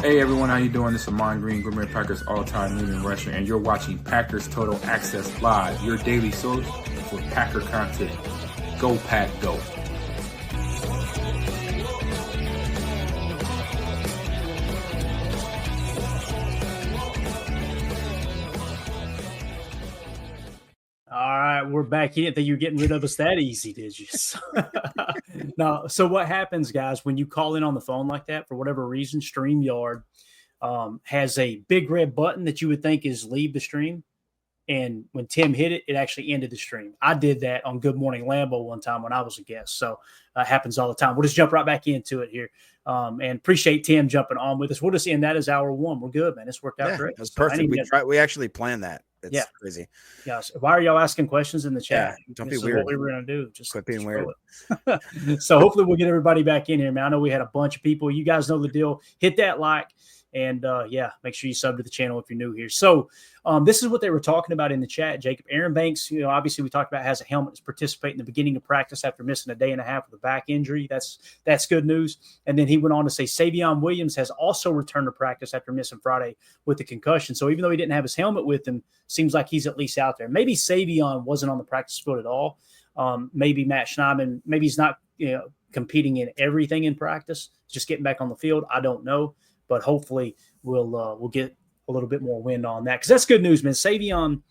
Hey everyone, how you doing? This is Amon Green, Gourmet Packers all-time leading rusher, and you're watching Packers Total Access Live, your daily source for Packer content. Go Pack, go! All right, we're back. You didn't think you were getting rid of us that easy, did you? No. So what happens, guys, when you call in on the phone like that, for whatever reason, StreamYard has a big red button that you would think is leave the stream. And when Tim hit it, it actually ended the stream. I did that on Good Morning Lambo one time when I was a guest. So it happens all the time. We'll just jump right back into it here. And appreciate Tim jumping on with us. We'll just end that as hour one. We're good, man. It's worked out great. That's perfect. We actually planned that. It's crazy. Yes. Why are y'all asking questions in the chat? Yeah, don't be weird. What we were going to do. Just quit being weird. So hopefully we'll get everybody back in here, man. I know we had a bunch of people. You guys know the deal. Hit that like. And make sure you sub to the channel if you're new here. So this is what they were talking about in the chat, Jacob. Aaron Banks, obviously we talked about has a helmet to participate in the beginning of practice after missing a day and a half with a back injury. That's good news. And then he went on to say Savion Williams has also returned to practice after missing Friday with the concussion. So even though he didn't have his helmet with him, seems like he's at least out there. Maybe Savion wasn't on the practice field at all. Maybe Matt Schneidman, maybe he's not competing in everything in practice, just getting back on the field. I don't know. But hopefully we'll get a little bit more wind on that because that's good news, man. Savion,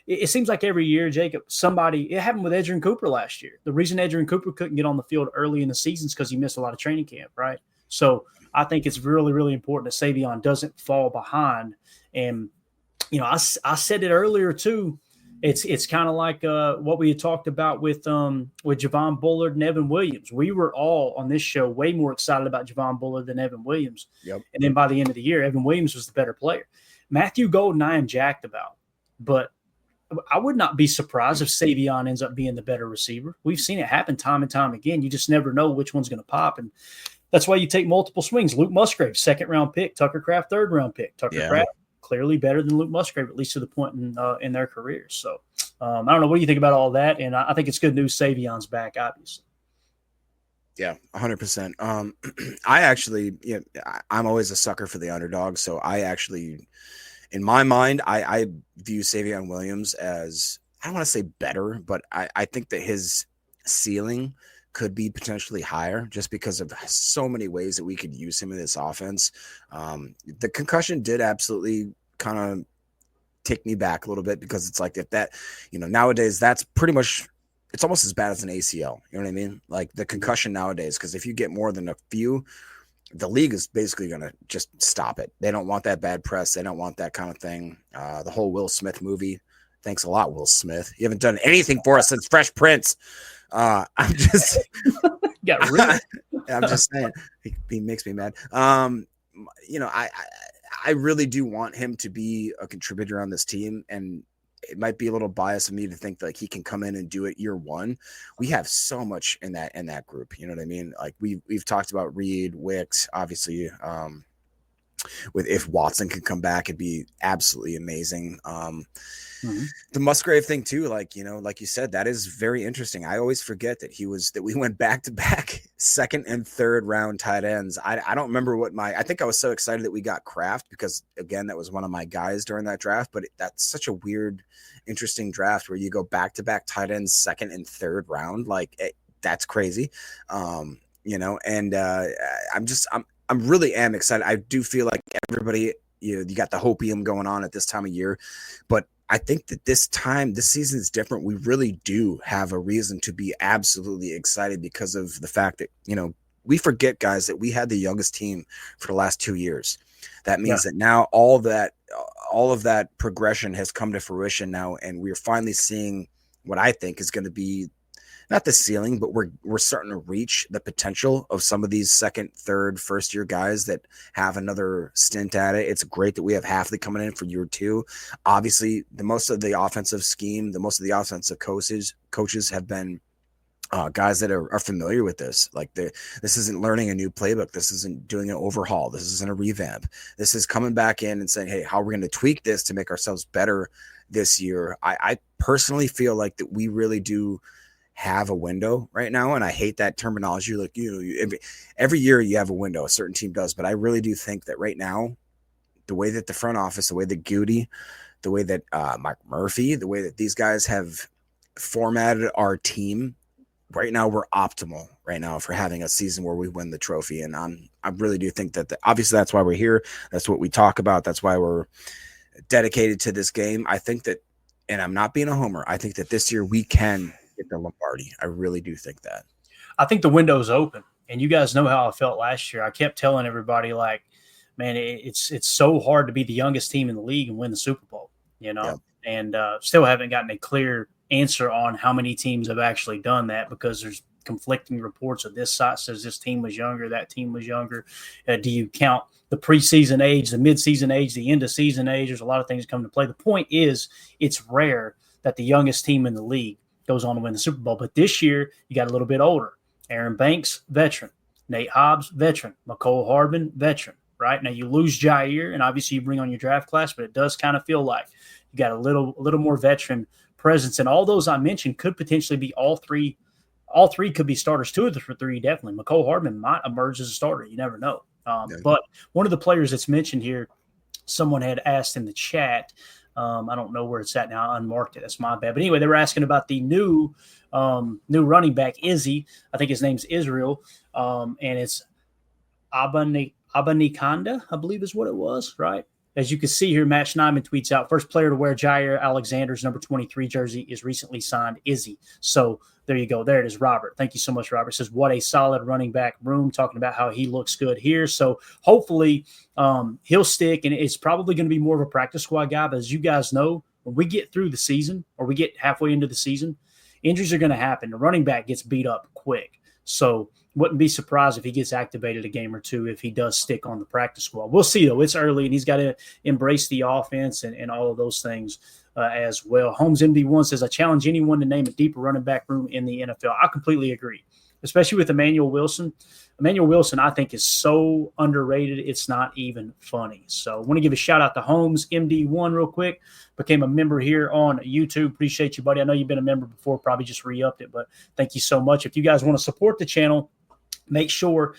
it seems like every year, Jacob, it happened with Edgerrin Cooper last year. The reason Edgerrin Cooper couldn't get on the field early in the season is because he missed a lot of training camp, right? So I think it's really, really important that Savion doesn't fall behind. And, I said it earlier too. It's kind of like what we had talked about with Javon Bullard and Evan Williams. We were all on this show way more excited about Javon Bullard than Evan Williams. Yep. And then by the end of the year, Evan Williams was the better player. Matthew Golden, I am jacked about. But I would not be surprised if Savion ends up being the better receiver. We've seen it happen time and time again. You just never know which one's going to pop. And that's why you take multiple swings. Luke Musgrave, 2nd-round pick. Tucker Kraft, 3rd-round pick. Tucker Kraft, clearly better than Luke Musgrave, at least to the point in their careers. So I don't know. What do you think about all that? And I think it's good news Savion's back, obviously. Yeah, 100%. I actually, I'm always a sucker for the underdog. So I actually, in my mind, I view Savion Williams as, I don't want to say better, but I think that his ceiling could be potentially higher just because of so many ways that we could use him in this offense. The concussion did absolutely kind of take me back a little bit because it's like if that, nowadays that's pretty much, it's almost as bad as an ACL. You know what I mean? Like the concussion nowadays, because if you get more than a few, the league is basically going to just stop it. They don't want that bad press. They don't want that kind of thing. The whole Will Smith movie. Thanks a lot, Will Smith. You haven't done anything for us since Fresh Prince. I'm just I'm just saying he makes me mad. I really do want him to be a contributor on this team, and it might be a little biased of me to think like he can come in and do it year one. We have so much in that group. You know what I mean? Like we've talked about Reed, Wicks, obviously. With if Watson could come back, it'd be absolutely amazing. The Musgrave thing too, like you said, that is very interesting. I always forget that we went back to back 2nd and 3rd round tight ends. I don't remember I think I was so excited that we got Kraft because again, that was one of my guys during that draft, but that's such a weird, interesting draft where you go back to back tight ends 2nd and 3rd round. That's crazy. I'm really excited. I do feel like everybody, you got the hopium going on at this time of year, but I think that this season is different. We really do have a reason to be absolutely excited because of the fact that, we forget, guys, that we had the youngest team for the last 2 years. That means that now all of that progression has come to fruition now, and we're finally seeing what I think is going to be not the ceiling, but we're starting to reach the potential of some of these 2nd, 3rd, 1st-year guys that have another stint at it. It's great that we have Hafley coming in for year 2. Obviously, most of the offensive scheme, most of the offensive coaches have been guys that are familiar with this. Like this isn't learning a new playbook. This isn't doing an overhaul. This isn't a revamp. This is coming back in and saying, hey, how are we going to tweak this to make ourselves better this year? I personally feel like that we really do have a window right now, and I hate that terminology. Like, every year you have a window, a certain team does, but I really do think that right now, the way that the front office, the way that Goody, the way that Mike Murphy, the way that these guys have formatted our team, right now we're optimal right now for having a season where we win the trophy. And I really do think that obviously that's why we're here. That's what we talk about. That's why we're dedicated to this game. I think that, and I'm not being a homer, I think that this year we can get the Lombardi. I really do think that. I think the window's open, and you guys know how I felt last year. I kept telling everybody, like, man, it's so hard to be the youngest team in the league and win the Super Bowl, and still haven't gotten a clear answer on how many teams have actually done that, because there's conflicting reports of this side says this team was younger, that team was younger. Do you count the preseason age, the midseason age, the end of season age? There's a lot of things come to play. The point is, it's rare that the youngest team in the league goes on to win the Super Bowl. But this year, you got a little bit older. Aaron Banks, veteran. Nate Hobbs, veteran. McCole Hardman, veteran. Right now, you lose Jair, and obviously you bring on your draft class, but it does kind of feel like you got a little more veteran presence. And all those I mentioned could potentially be all three. All three could be starters. Two of the three definitely. McCole Hardman might emerge as a starter. You never know. But one of the players that's mentioned here, someone had asked in the chat. I don't know where it's at now. I unmarked it. That's my bad. But anyway, they were asking about the new running back, Izzy. I think his name's Israel. And it's Abanikanda, I believe is what it was, right? As you can see here, Matt Schneidman tweets out, first player to wear Jair Alexander's number 23 jersey is recently signed, Izzy. So there you go. There it is, Robert. Thank you so much, Robert. Says, what a solid running back room, talking about how he looks good here. So hopefully he'll stick, and it's probably going to be more of a practice squad guy. But as you guys know, when we get through the season or we get halfway into the season, injuries are going to happen. The running back gets beat up quick. So wouldn't be surprised if he gets activated a game or two if he does stick on the practice squad. We'll see, though. It's early, and he's got to embrace the offense and all of those things as well. Holmes MD1 says, I challenge anyone to name a deeper running back room in the NFL. I completely agree, especially with Emmanuel Wilson. Emmanuel Wilson, I think, is so underrated, it's not even funny. So I want to give a shout-out to Holmes MD1 real quick. Became a member here on YouTube. Appreciate you, buddy. I know you've been a member before, probably just re-upped it, but thank you so much. If you guys want to support the channel, make sure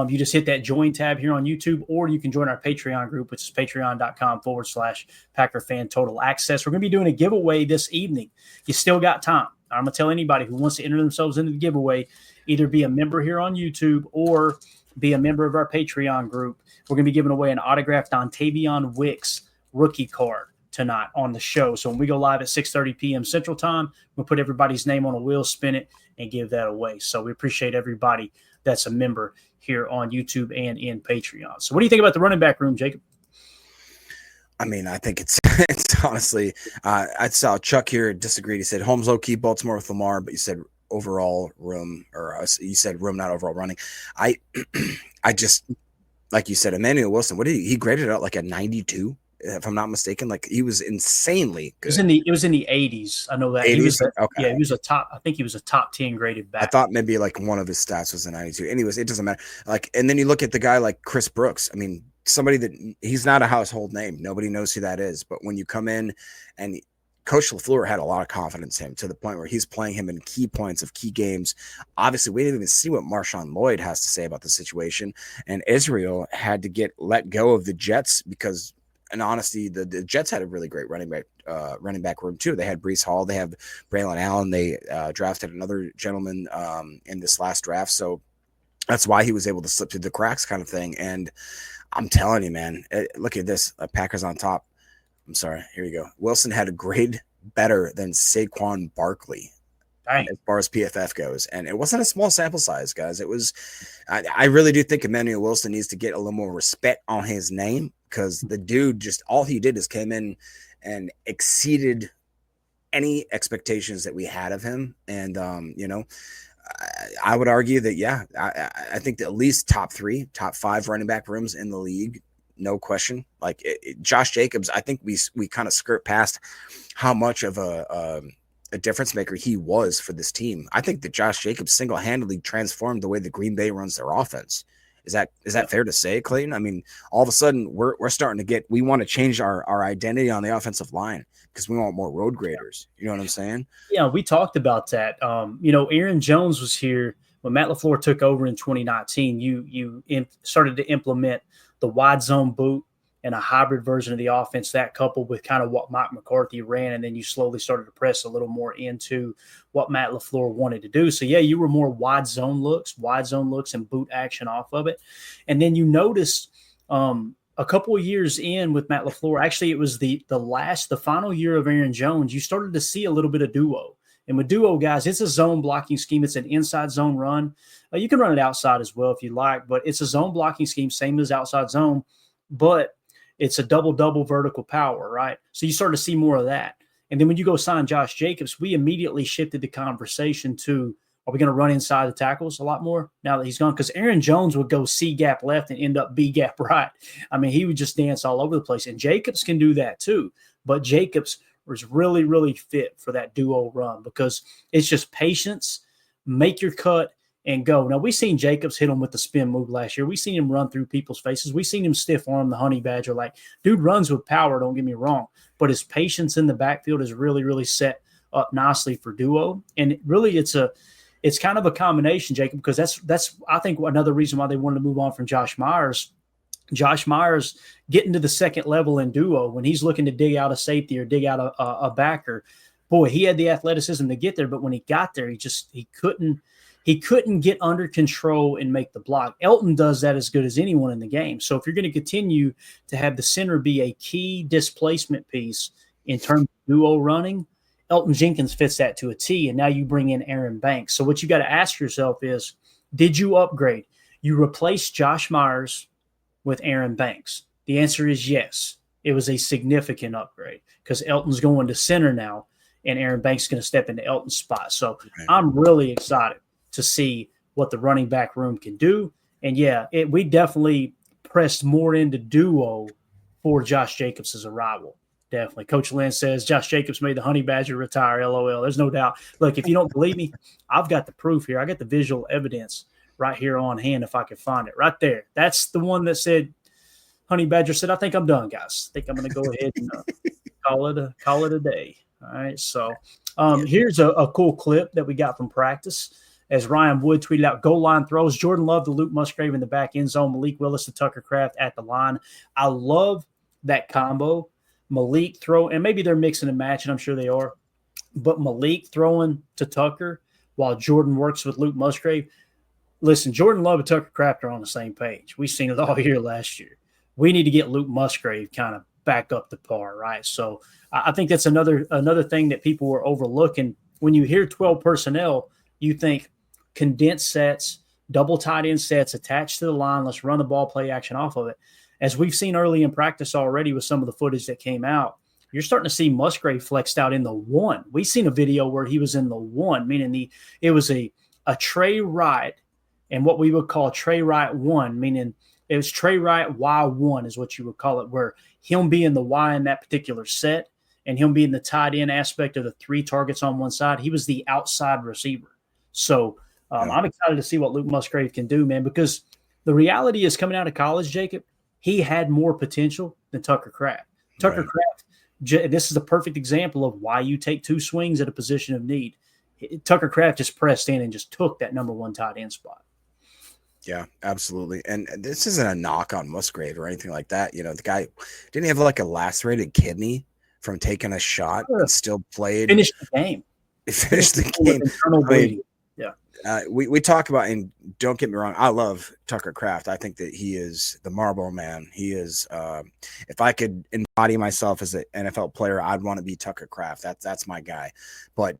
you just hit that join tab here on YouTube, or you can join our Patreon group, which is patreon.com/Packer Fan Total Access. We're going to be doing a giveaway this evening. You still got time. I'm going to tell anybody who wants to enter themselves into the giveaway, either be a member here on YouTube or be a member of our Patreon group. We're going to be giving away an autographed Dontavion Wicks rookie card tonight on the show. So when we go live at 6:30 p.m. Central Time, we'll put everybody's name on a wheel, spin it, and give that away. So we appreciate everybody that's a member here on YouTube and in Patreon. So what do you think about the running back room, Jacob? I mean, I think it's honestly, I saw Chuck here disagreed. He said Holmes low-key, Baltimore with Lamar, but you said overall room, or you said room, not overall running. I just, like you said, Emmanuel Wilson, what did he graded out like a 92, if I'm not mistaken. Like, he was insanely good. It was in the 80s. I know that. 80s? He was Okay. Yeah, he was I think he was a top 10 graded back. I thought maybe like one of his stats was a 92. Anyways, it doesn't matter. Like, and then you look at the guy like Chris Brooks. I mean, somebody that he's not a household name. Nobody knows who that is. But when you come in, and Coach LaFleur had a lot of confidence in him to the point where he's playing him in key points of key games. Obviously, we didn't even see what Marshawn Lloyd has to say about the situation. And Israel had to get let go of the Jets because, in honesty, the Jets had a really great running back room too. They had Breece Hall, they have Braylon Allen, they drafted another gentleman in this last draft, so that's why he was able to slip through the cracks, kind of thing. And I'm telling you, man, look at this, Packers on top. I'm sorry, here you go. Wilson had a grade better than Saquon Barkley. Dang. As far as PFF goes. And it wasn't a small sample size, guys. It was, I really do think Emmanuel Wilson needs to get a little more respect on his name, because the dude just, all he did is came in and exceeded any expectations that we had of him. And, I would argue that, yeah, I think that at least top 5 running back rooms in the league, no question. Like Josh Jacobs, I think we kind of skirt past how much of a difference maker he was for this team. I think that Josh Jacobs single-handedly transformed the way the Green Bay runs their offense. Is that fair to say, Clayton? I mean, all of a sudden we're starting to we want to change our identity on the offensive line because we want more road graders. You know what I'm saying? Yeah, we talked about that. Aaron Jones was here when Matt LaFleur took over in 2019. You started to implement the wide zone boot and a hybrid version of the offense, that coupled with kind of what Mike McCarthy ran, and then you slowly started to press a little more into what Matt LaFleur wanted to do. So, yeah, you were more wide zone looks and boot action off of it. And then you noticed a couple of years in with Matt LaFleur, actually it was the final year of Aaron Jones, you started to see a little bit of duo. And with duo, guys, it's a zone blocking scheme. It's an inside zone run. You can run it outside as well if you like, but it's a zone blocking scheme, same as outside zone, but it's a double vertical power, right? So you start to see more of that. And then when you go sign Josh Jacobs, we immediately shifted the conversation to, are we going to run inside the tackles a lot more now that he's gone? Because Aaron Jones would go C gap left and end up B gap right. I mean, he would just dance all over the place. And Jacobs can do that too. But Jacobs was really, really fit for that duo run because it's just patience, make your cut, and go. Now, we've seen Jacobs hit him with the spin move last year. We've seen him run through people's faces. We've seen him stiff arm the Honey Badger. Like, dude runs with power, don't get me wrong. But his patience in the backfield is really, really set up nicely for duo. And really, it's kind of a combination, Jacob, because that's I think another reason why they wanted to move on from Josh Myers. Josh Myers getting to the second level in duo when he's looking to dig out a safety or dig out a backer. Boy, he had the athleticism to get there, but when he got there, he couldn't get under control and make the block. Elton does that as good as anyone in the game. So if you're going to continue to have the center be a key displacement piece in terms of duo running, Elton Jenkins fits that to a T, and now you bring in Aaron Banks. So what you got to ask yourself is, did you upgrade? You replaced Josh Myers with Aaron Banks. The answer is yes. It was a significant upgrade because Elton's going to center now, and Aaron Banks is going to step into Elton's spot. So I'm really excited to see what the running back room can do. And, yeah, we definitely pressed more into duo for Josh Jacobs' arrival. Definitely. Coach Lynn says Josh Jacobs made the Honey Badger retire, LOL. There's no doubt. Look, if you don't believe me, I've got the proof here. I got the visual evidence right here on hand if I can find it. Right there. That's the one that said Honey Badger said, I think I'm done, guys. I think I'm going to go ahead and call it a day. All right. So here's a cool clip that we got from practice. As Ryan Wood tweeted out, goal line throws, Jordan Love to Luke Musgrave in the back end zone, Malik Willis to Tucker Kraft at the line. I love that combo. Malik throw, and maybe they're mixing and matching, I'm sure they are, but Malik throwing to Tucker while Jordan works with Luke Musgrave. Listen, Jordan Love and Tucker Kraft are on the same page. We've seen it all year last year. We need to get Luke Musgrave kind of back up to par, right? So I think that's another thing that people were overlooking. When you hear 12 personnel, you think condensed sets, double tight end sets attached to the line. Let's run the ball, play action off of it. As we've seen early in practice already with some of the footage that came out, you're starting to see Musgrave flexed out in the one. We've seen a video where he was in the one, meaning it was a Trey Wright and what we would call Trey Wright one, meaning it was Trey Wright Y1 is what you would call it, where him being the Y in that particular set and him being the tight end aspect of the three targets on one side, he was the outside receiver. So I'm excited to see what Luke Musgrave can do, man, because the reality is coming out of college, Jacob, he had more potential than Tucker Kraft. Tucker Kraft, this is a perfect example of why you take two swings at a position of need. Tucker Kraft just pressed in and just took that number one tight end spot. Yeah, absolutely. And this isn't a knock on Musgrave or anything like that. You know, the guy didn't have like a lacerated kidney from taking a shot and still played. Finished the game. Finished the game. Internal bleeding. Yeah. We talk about, and don't get me wrong, I love Tucker Kraft. I think that he is the Marlboro Man. He is, if I could embody myself as an NFL player, I'd want to be Tucker Kraft. That's my guy. But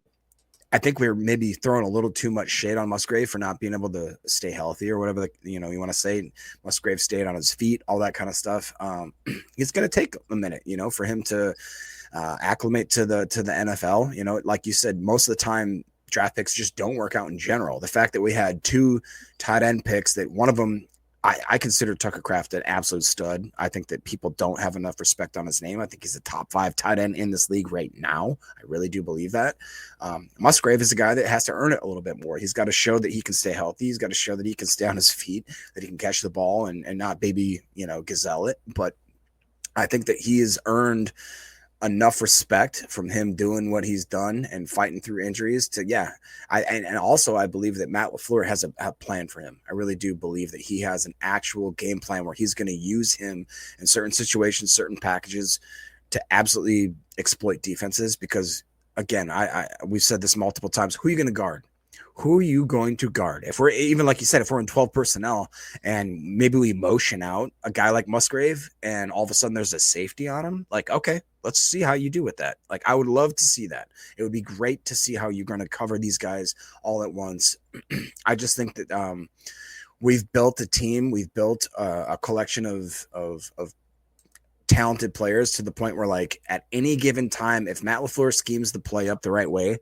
I think we're maybe throwing a little too much shade on Musgrave for not being able to stay healthy or whatever, you want to say. Musgrave stayed on his feet, all that kind of stuff. It's going to take a minute, for him to acclimate to the NFL. Like you said, most of the time, draft picks just don't work out in general. The fact that we had two tight end picks, that one of them I consider Tucker Kraft an absolute stud. I think that people don't have enough respect on his name. I think he's a top 5 tight end in this league right now. I really do believe that. Musgrave is a guy that has to earn it a little bit more. He's got to show that he can stay healthy. He's got to show that he can stay on his feet, that he can catch the ball and not baby, gazelle it. But I think that he has earned enough respect from him doing what he's done and fighting through injuries to, and also I believe that Matt LaFleur has a plan for him. I really do believe that he has an actual game plan where he's going to use him in certain situations, certain packages to absolutely exploit defenses. Because again, we've said this multiple times, who are you going to guard? Who are you going to guard? If we're even, like you said, if we're in 12 personnel and maybe we motion out a guy like Musgrave and all of a sudden there's a safety on him, like, okay, let's see how you do with that. Like, I would love to see that. It would be great to see how you're going to cover these guys all at once. I just think that we've built a team. We've built a collection of talented players to the point where, like, at any given time, if Matt LaFleur schemes the play up the right way,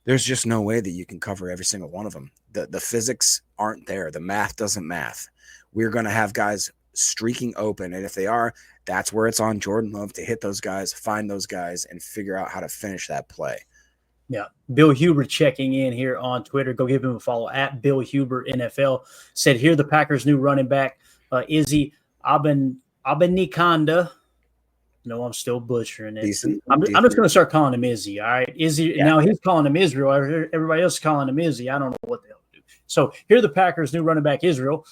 there's just no way that you can cover every single one of them. The physics aren't there. The math doesn't math. We're going to have guys streaking open, and if they are, that's where it's on Jordan Love to hit those guys, find those guys, and figure out how to finish that play. Yeah. Bill Huber checking in here on Twitter. Go give him a follow at Bill Huber NFL. Said here the Packers' new running back, Izzy Abanikanda. No, I'm still butchering it. Decent. I'm just going to start calling him Izzy. All right. Izzy. Yeah. Now he's calling him Israel. Everybody else is calling him Izzy. I don't know what the hell to do. So here the Packers' new running back, Israel.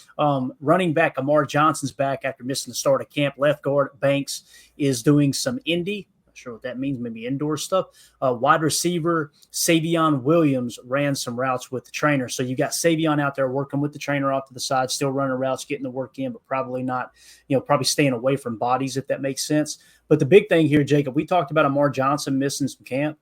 Running back Amar Johnson's back after missing the start of camp. Left guard Banks is doing some indie. Not sure what that means. Maybe indoor stuff. Wide receiver Savion Williams ran some routes with the trainer. So you got Savion out there working with the trainer off to the side, still running routes, getting the work in, but probably not, probably staying away from bodies, if that makes sense. But the big thing here, Jacob, we talked about Amar Johnson missing some camp.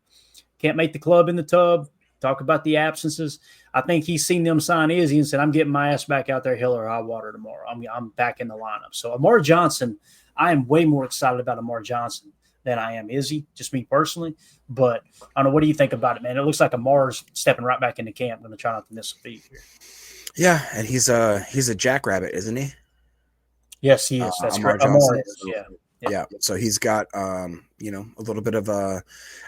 Can't make the club in the tub. Talk about the absences. I think he's seen them sign Izzy and said, I'm getting my ass back out there, hell or high water tomorrow. I'm back in the lineup. So Amar Johnson, I am way more excited about Amar Johnson than I am Izzy, just me personally. But I don't know, what do you think about it, man? It looks like Amar's stepping right back into camp. I'm going to try not to miss a beat here. Yeah, and he's a jackrabbit, isn't he? Yes, he is. That's Amar correct. Amar Johnson. is, yeah. Yeah, so he's got a little bit of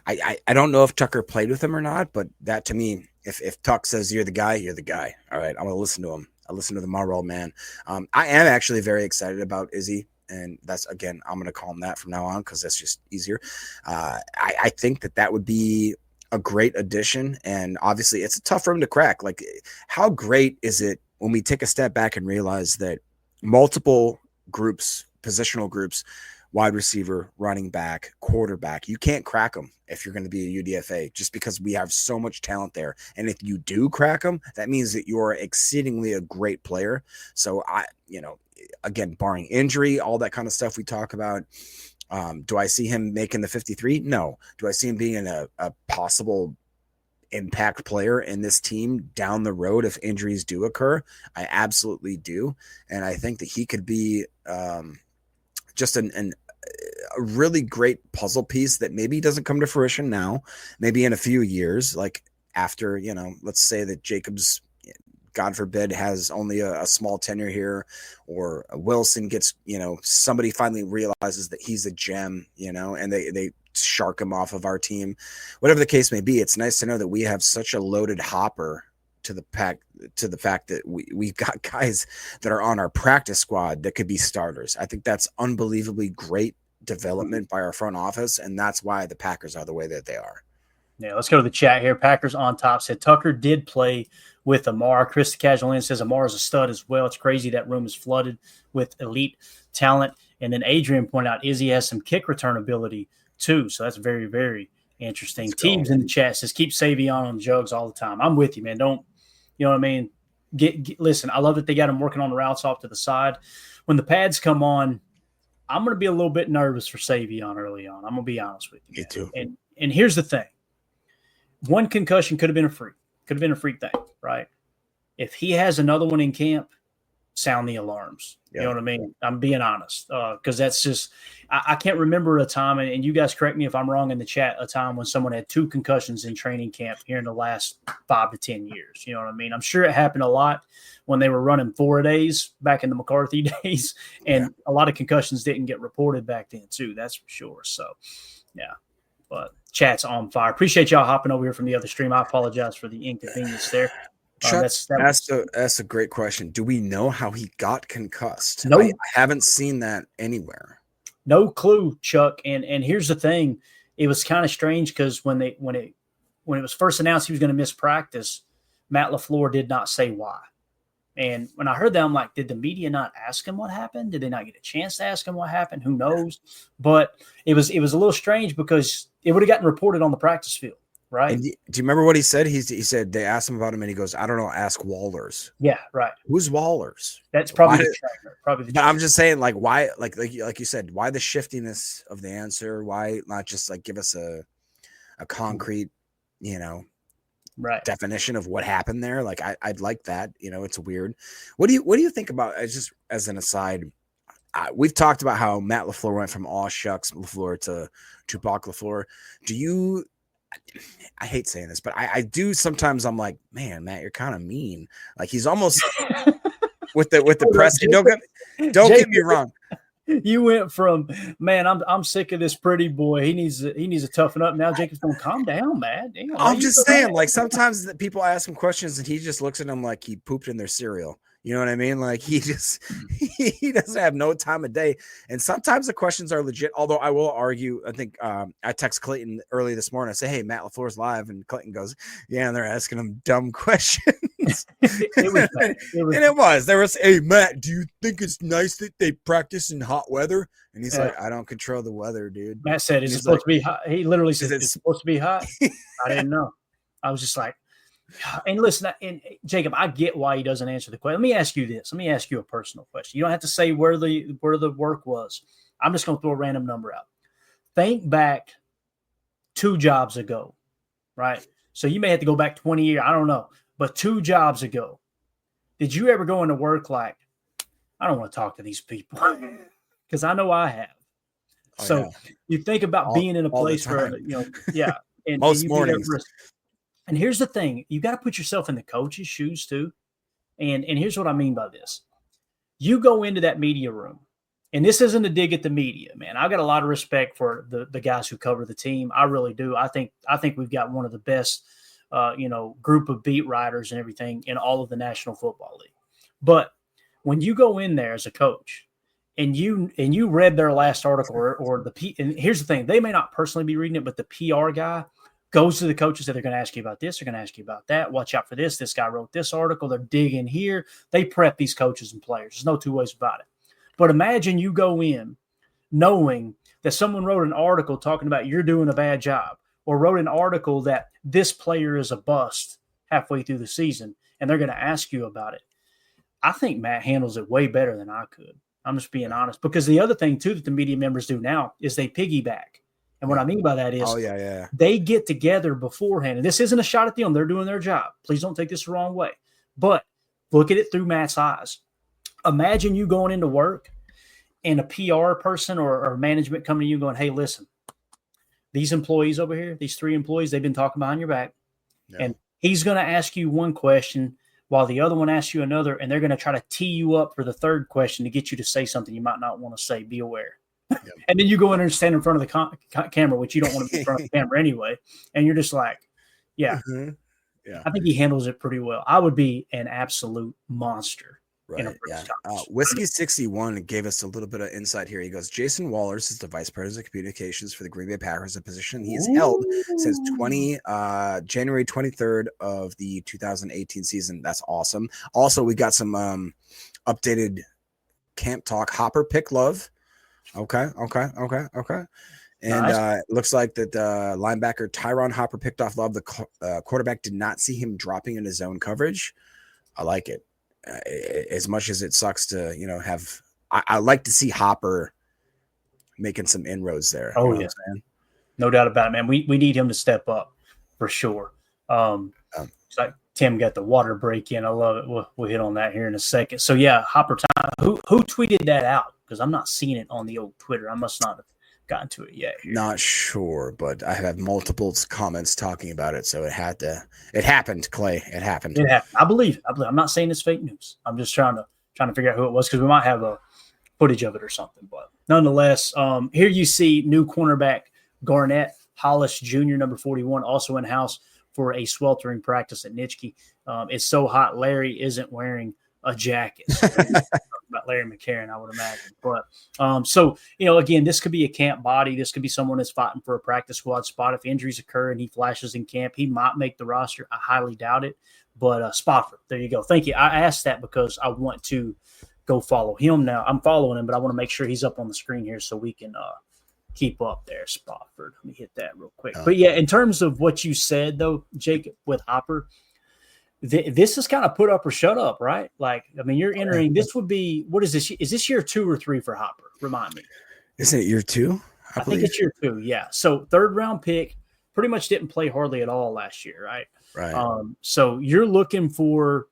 I don't know if Tucker played with him or not, but that to me, if Tuck says you're the guy, you're the guy. All right, I'm gonna listen to him. I listen to the Marl man. I am actually very excited about Izzy, and that's, again, I'm gonna call him that from now on because that's just easier. I think that would be a great addition, and obviously it's a tough room to crack. Like, how great is it when we take a step back and realize that multiple groups, positional groups, wide receiver, running back, quarterback, you can't crack them if you're going to be a UDFA, just because we have so much talent there. And if you do crack them, that means that you're exceedingly a great player. So again, barring injury, all that kind of stuff we talk about. Do I see him making the 53? No. Do I see him being a possible impact player in this team down the road if injuries do occur? I absolutely do. And I think that he could be just a really great puzzle piece that maybe doesn't come to fruition now, maybe in a few years, like after, let's say that Jacobs, God forbid, has only a small tenure here, or Wilson gets, somebody finally realizes that he's a gem, and they shark him off of our team, whatever the case may be. It's nice to know that we have such a loaded hopper to the fact that we've got guys that are on our practice squad that could be starters. I think that's unbelievably great development by our front office, and that's why the Packers are the way that they are. Yeah, let's go to the chat here. Packers on top said Tucker did play with Amar. Chris Casualin says Amar is a stud as well. It's crazy that room is flooded with elite talent. And then Adrian pointed out Izzy has some kick return ability too. So that's very, very interesting. Teams in the chat says keep Savion on jugs all the time. I'm with you, man. Don't, you know what I mean? Listen, I love that they got him working on the routes off to the side. When the pads come on, I'm going to be a little bit nervous for Savion early on. I'm going to be honest with you. Me too. And here's the thing. One concussion could have been a freak thing, right? If he has another one in camp, sound the alarms. Yeah. You know what I mean? I'm being honest, because that's just I can't remember a time, and you guys correct me if I'm wrong in the chat, a time when someone had 2 concussions in training camp here in the last 5 to 10 years. You know what I mean? I'm sure it happened a lot when they were running 4-a-days back in the McCarthy days, and a lot of concussions didn't get reported back then too. That's for sure. So, yeah. But chat's on fire. Appreciate y'all hopping over here from the other stream. I apologize for the inconvenience there. That's a great question. Do we know how he got concussed? No, I haven't seen that anywhere. No clue, Chuck. And here's the thing: it was kind of strange because when it was first announced he was going to miss practice, Matt LaFleur did not say why. And when I heard that, I'm like, did the media not ask him what happened? Did they not get a chance to ask him what happened? Who knows? But it was a little strange because it would have gotten reported on the practice field. Right. And do you remember what he said? He said they asked him about him, and he goes, "I don't know. Ask Wallers." Yeah, right. Who's Wallers? That's probably the trainer. Probably the trainer. I'm just saying, like, why, like you said, why the shiftiness of the answer? Why not just like give us a concrete, definition of what happened there? Like, I'd like that. It's weird. What do you think about? Just as an aside, we've talked about how Matt LaFleur went from aw shucks LaFleur to Tupac LaFleur. Do you? I hate saying this, but I do sometimes. I'm like, man, Matt, you're kind of mean. Like he's almost with the press. Don't get me wrong. You went from, man, I'm sick of this pretty boy. He needs to toughen up. Now Jacob's going to calm down, man. Damn, I'm just saying, like sometimes that people ask him questions and he just looks at them like he pooped in their cereal. You know what I mean? Like he doesn't have no time of day. And sometimes the questions are legit. Although I will argue, I think I text Clayton early this morning. I say, hey, Matt LaFleur's live. And Clayton goes, yeah, and they're asking him dumb questions. It was. There was, hey, Matt, do you think it's nice that they practice in hot weather? And he's like, I don't control the weather, dude. Matt said, is it supposed to be hot? He literally said, it's supposed to be hot? I didn't know. I was just like, and listen, and Jacob, I get why he doesn't answer the question. Let me ask you this. Let me ask you a personal question. You don't have to say where the work was. I'm just going to throw a random number out. Think back 2 jobs ago, right? So you may have to go back 20 years. I don't know. But 2 jobs ago, did you ever go into work like, I don't want to talk to these people? Because I know I have. You think about being in a place where, and most mornings. And here's the thing. You got to put yourself in the coach's shoes too. And here's what I mean by this. You go into that media room, and this isn't a dig at the media, man. I've got a lot of respect for the guys who cover the team. I really do. I think we've got one of the best, group of beat writers and everything in all of the National Football League. But when you go in there as a coach and you read their last article and here's the thing, they may not personally be reading it, but the PR guy goes to the coaches that they're going to ask you about this. They're going to ask you about that. Watch out for this. This guy wrote this article. They're digging here. They prep these coaches and players. There's no 2 ways about it. But imagine you go in knowing that someone wrote an article talking about you're doing a bad job, or wrote an article that this player is a bust halfway through the season, and they're going to ask you about it. I think Matt handles it way better than I could. I'm just being honest. Because the other thing, too, that the media members do now is they piggyback. And what I mean by that is they get together beforehand. And this isn't a shot at them. They're doing their job. Please don't take this the wrong way. But look at it through Matt's eyes. Imagine you going into work and a PR person or management coming to you going, hey, listen, these employees over here, these 3 employees, they've been talking behind your back. Yeah. And he's going to ask you one question while the other one asks you another, and they're going to try to tee you up for the third question to get you to say something you might not want to say. Be aware. Yep. And then you go in there and stand in front of the camera, which you don't want to be in front of the camera anyway. And you're just like, yeah. Mm-hmm. Yeah. I think he handles it pretty well. I would be an absolute monster. Right. Whiskey 61 gave us a little bit of insight here. He goes, Jason Wallers is the vice president of communications for the Green Bay Packers, a position he has held since January 23rd of the 2018 season. That's awesome. Also, we got some updated camp talk. Hopper pick love. Okay. And nice. It looks like that linebacker Tyron Hopper picked off Love. The quarterback did not see him dropping into zone coverage. I like it. As much as it sucks to, have, I like to see Hopper making some inroads there. Oh, yeah. No doubt about it, man. We need him to step up for sure. Tim got the water break in. I love it. We'll hit on that here in a second. So yeah, Hopper time. Who tweeted that out? Because I'm not seeing it on the old Twitter. I must not have gotten to it yet. Here. Not sure, but I have multiple comments talking about it, so it happened, Clay. It happened. It happened. I believe it. I'm not saying it's fake news. I'm just trying to figure out who it was because we might have a footage of it or something. But nonetheless, here you see new cornerback Garnett Hollis Jr., number 41, also in house for a sweltering practice at Nitschke. It's so hot, Larry isn't wearing a jacket. So about Larry McCarron, I would imagine. But so, again, this could be a camp body. This could be someone that's fighting for a practice squad spot. If injuries occur and he flashes in camp, he might make the roster. I highly doubt it. But Spofford, there you go. Thank you. I asked that because I want to go follow him now. I'm following him, but I want to make sure he's up on the screen here so we can keep up there, Spofford. Let me hit that real quick. But yeah, in terms of what you said, though, Jacob, with Hopper, this is kind of put up or shut up, right? Like, I mean, you're entering, this would be, what is this? Is this year 2 or 3 for Hopper? Remind me. Isn't it year 2? I think it's year 2, yeah. So 3rd round pick, pretty much didn't play hardly at all last year, right? Right. So you're looking for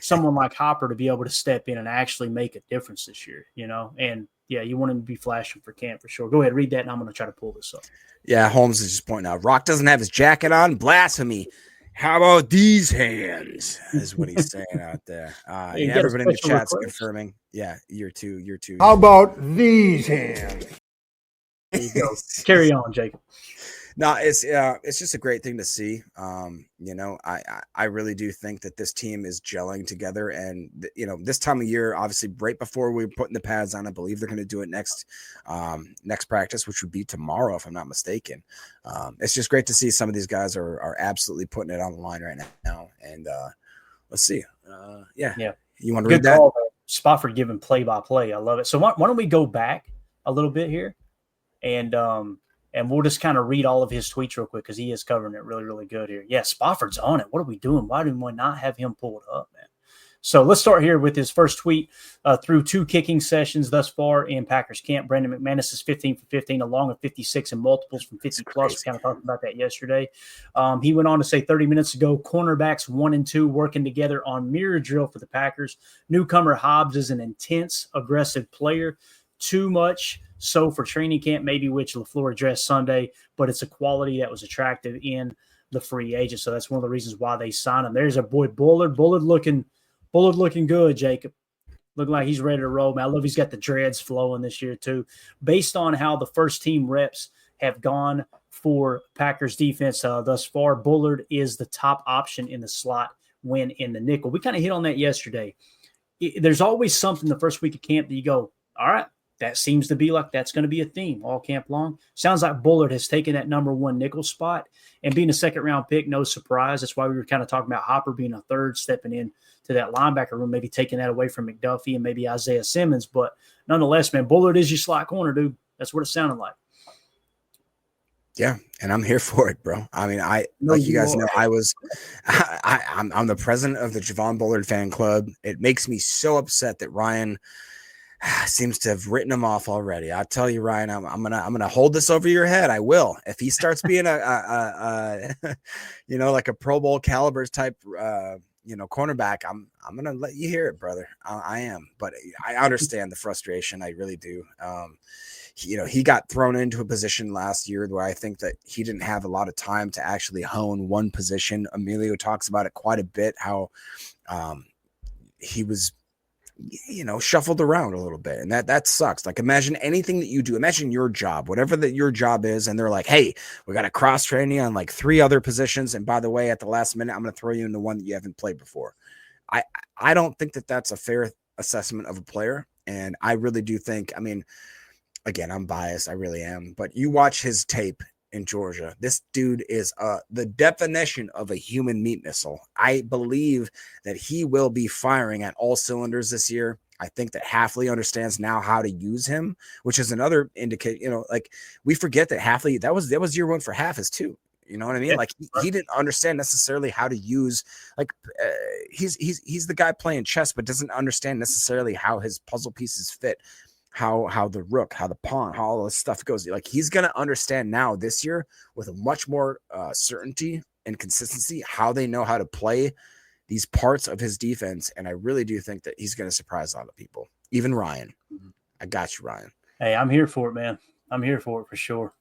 someone like Hopper to be able to step in and actually make a difference this year, and yeah, you want him to be flashing for camp for sure. Go ahead, read that, and I'm going to try to pull this up. Yeah, Holmes is just pointing out, Rock doesn't have his jacket on. Blasphemy. How about these hands? Is what he's saying out there. Everybody in the chat's confirming. Yeah, year 2. How about these hands? There you go. Carry on, Jacob. No, it's just a great thing to see. I really do think that this team is gelling together, and this time of year, obviously, right before we're putting the pads on, I believe they're going to do it next practice, which would be tomorrow, if I'm not mistaken. It's just great to see some of these guys are absolutely putting it on the line right now, and let's see. Yeah. You want to read that? Call, Spofford giving play-by-play. I love it. So why don't we go back a little bit here, and we'll just kind of read all of his tweets real quick because he is covering it really, really good here. Yeah, Spofford's on it. What are we doing? Why do we not have him pulled up, man? So let's start here with his first tweet. Through 2 kicking sessions thus far in Packers camp, Brandon McManus is 15 for 15, along with 56 and multiples from 50 plus. We kind of talked about that yesterday. He went on to say 30 minutes ago, cornerbacks 1 and 2 working together on mirror drill for the Packers. Newcomer Hobbs is an intense, aggressive player. Too much so for training camp, maybe, which LaFleur addressed Sunday, but it's a quality that was attractive in the free agent. So that's one of the reasons why they signed him. There's our boy Bullard. Bullard looking good, Jacob. Looking like he's ready to roll, man. I love he's got the dreads flowing this year too. Based on how the first team reps have gone for Packers defense thus far, Bullard is the top option in the slot when in the nickel. We kind of hit on that yesterday. There's always something the first week of camp that you go, all right, that seems to be like that's going to be a theme all camp long. Sounds like Bullard has taken that number 1 nickel spot, and being a 2nd-round pick, no surprise. That's why we were kind of talking about Hopper being a 3rd, stepping in to that linebacker room, maybe taking that away from McDuffie and maybe Isaiah Simmons. But nonetheless, man, Bullard is your slot corner, dude. That's what it sounded like. Yeah, and I'm here for it, bro. I mean, like you guys know, I'm the president of the Javon Bullard fan club. It makes me so upset that Ryan seems to have written him off already. I'll tell you, Ryan, I'm gonna hold this over your head. I will. If he starts being a like a Pro Bowl caliber type cornerback, I'm gonna let you hear it, brother. I am, but I understand the frustration. I really do. He got thrown into a position last year where I think that he didn't have a lot of time to actually hone one position. Emilio talks about it quite a bit, how he was shuffled around a little bit, and that sucks. Like, imagine anything that you do, imagine your job, whatever that your job is, and they're like, hey, we got to cross train you on like 3 other positions, and by the way, at the last minute, I'm going to throw you into one that you haven't played before. I don't think that that's a fair assessment of a player, and I really do think, I mean, again, I'm biased, I really am, but you watch his tape in Georgia. This dude is the definition of a human meat missile. I believe that he will be firing at all cylinders this year. I think that Hafley understands now how to use him, which is another indicator. Like, we forget that Hafley, that was year 1 for Haffis too. You know what I mean? Like, he didn't understand necessarily how to use, like, he's the guy playing chess, but doesn't understand necessarily how his puzzle pieces fit. How the rook, how the pawn, how all this stuff goes. Like, he's going to understand now this year with a much more certainty and consistency, how they know how to play these parts of his defense. And I really do think that he's going to surprise a lot of people, even Ryan. I got you, Ryan. Hey, I'm here for it, man. I'm here for it for sure.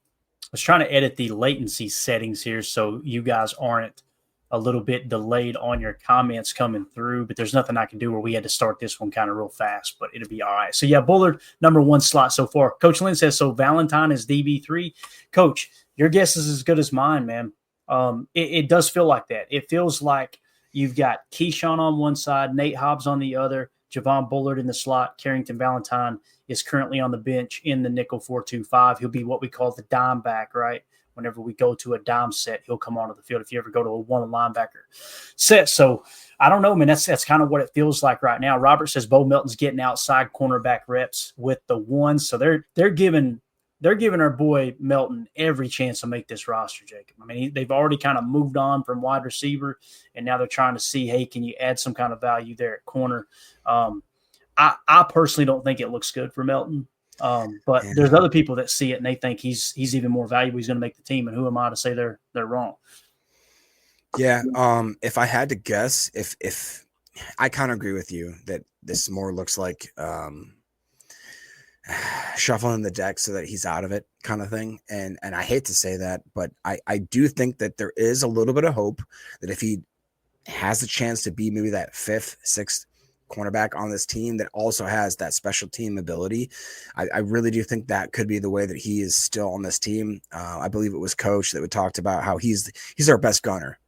I was trying to edit the latency settings here so you guys aren't a little bit delayed on your comments coming through, but there's nothing I can do where we had to start this one kind of real fast, but it'll be all right. So, yeah, Bullard, number 1 slot so far. Coach Lynn says, so Valentine is DB3. Coach, your guess is as good as mine, man. It does feel like that. It feels like you've got Keyshawn on one side, Nate Hobbs on the other, Javon Bullard in the slot. Carrington Valentine is currently on the bench in the nickel 4-2-5. He'll be what we call the dime back, right? Whenever we go to a dime set, he'll come onto the field if you ever go to a one linebacker set. So I don't know, man. That's kind of what it feels like right now. Robert says Bo Melton's getting outside cornerback reps with the ones. So they're giving our boy Melton every chance to make this roster, Jacob. I mean, they've already kind of moved on from wide receiver, and now they're trying to see, hey, can you add some kind of value there at corner? I personally don't think it looks good for Melton. But there's other people that see it and they think he's even more valuable. He's going to make the team. And who am I to say they're wrong? Yeah. If I had to guess, if I kind of agree with you that this more looks like shuffling the deck so that he's out of it kind of thing. And I hate to say that, but I do think that there is a little bit of hope that if he has a chance to be maybe that 5th, 6th cornerback on this team that also has that special team ability, I really do think that could be the way that he is still on this team. I believe it was Coach that we talked about how he's our best gunner,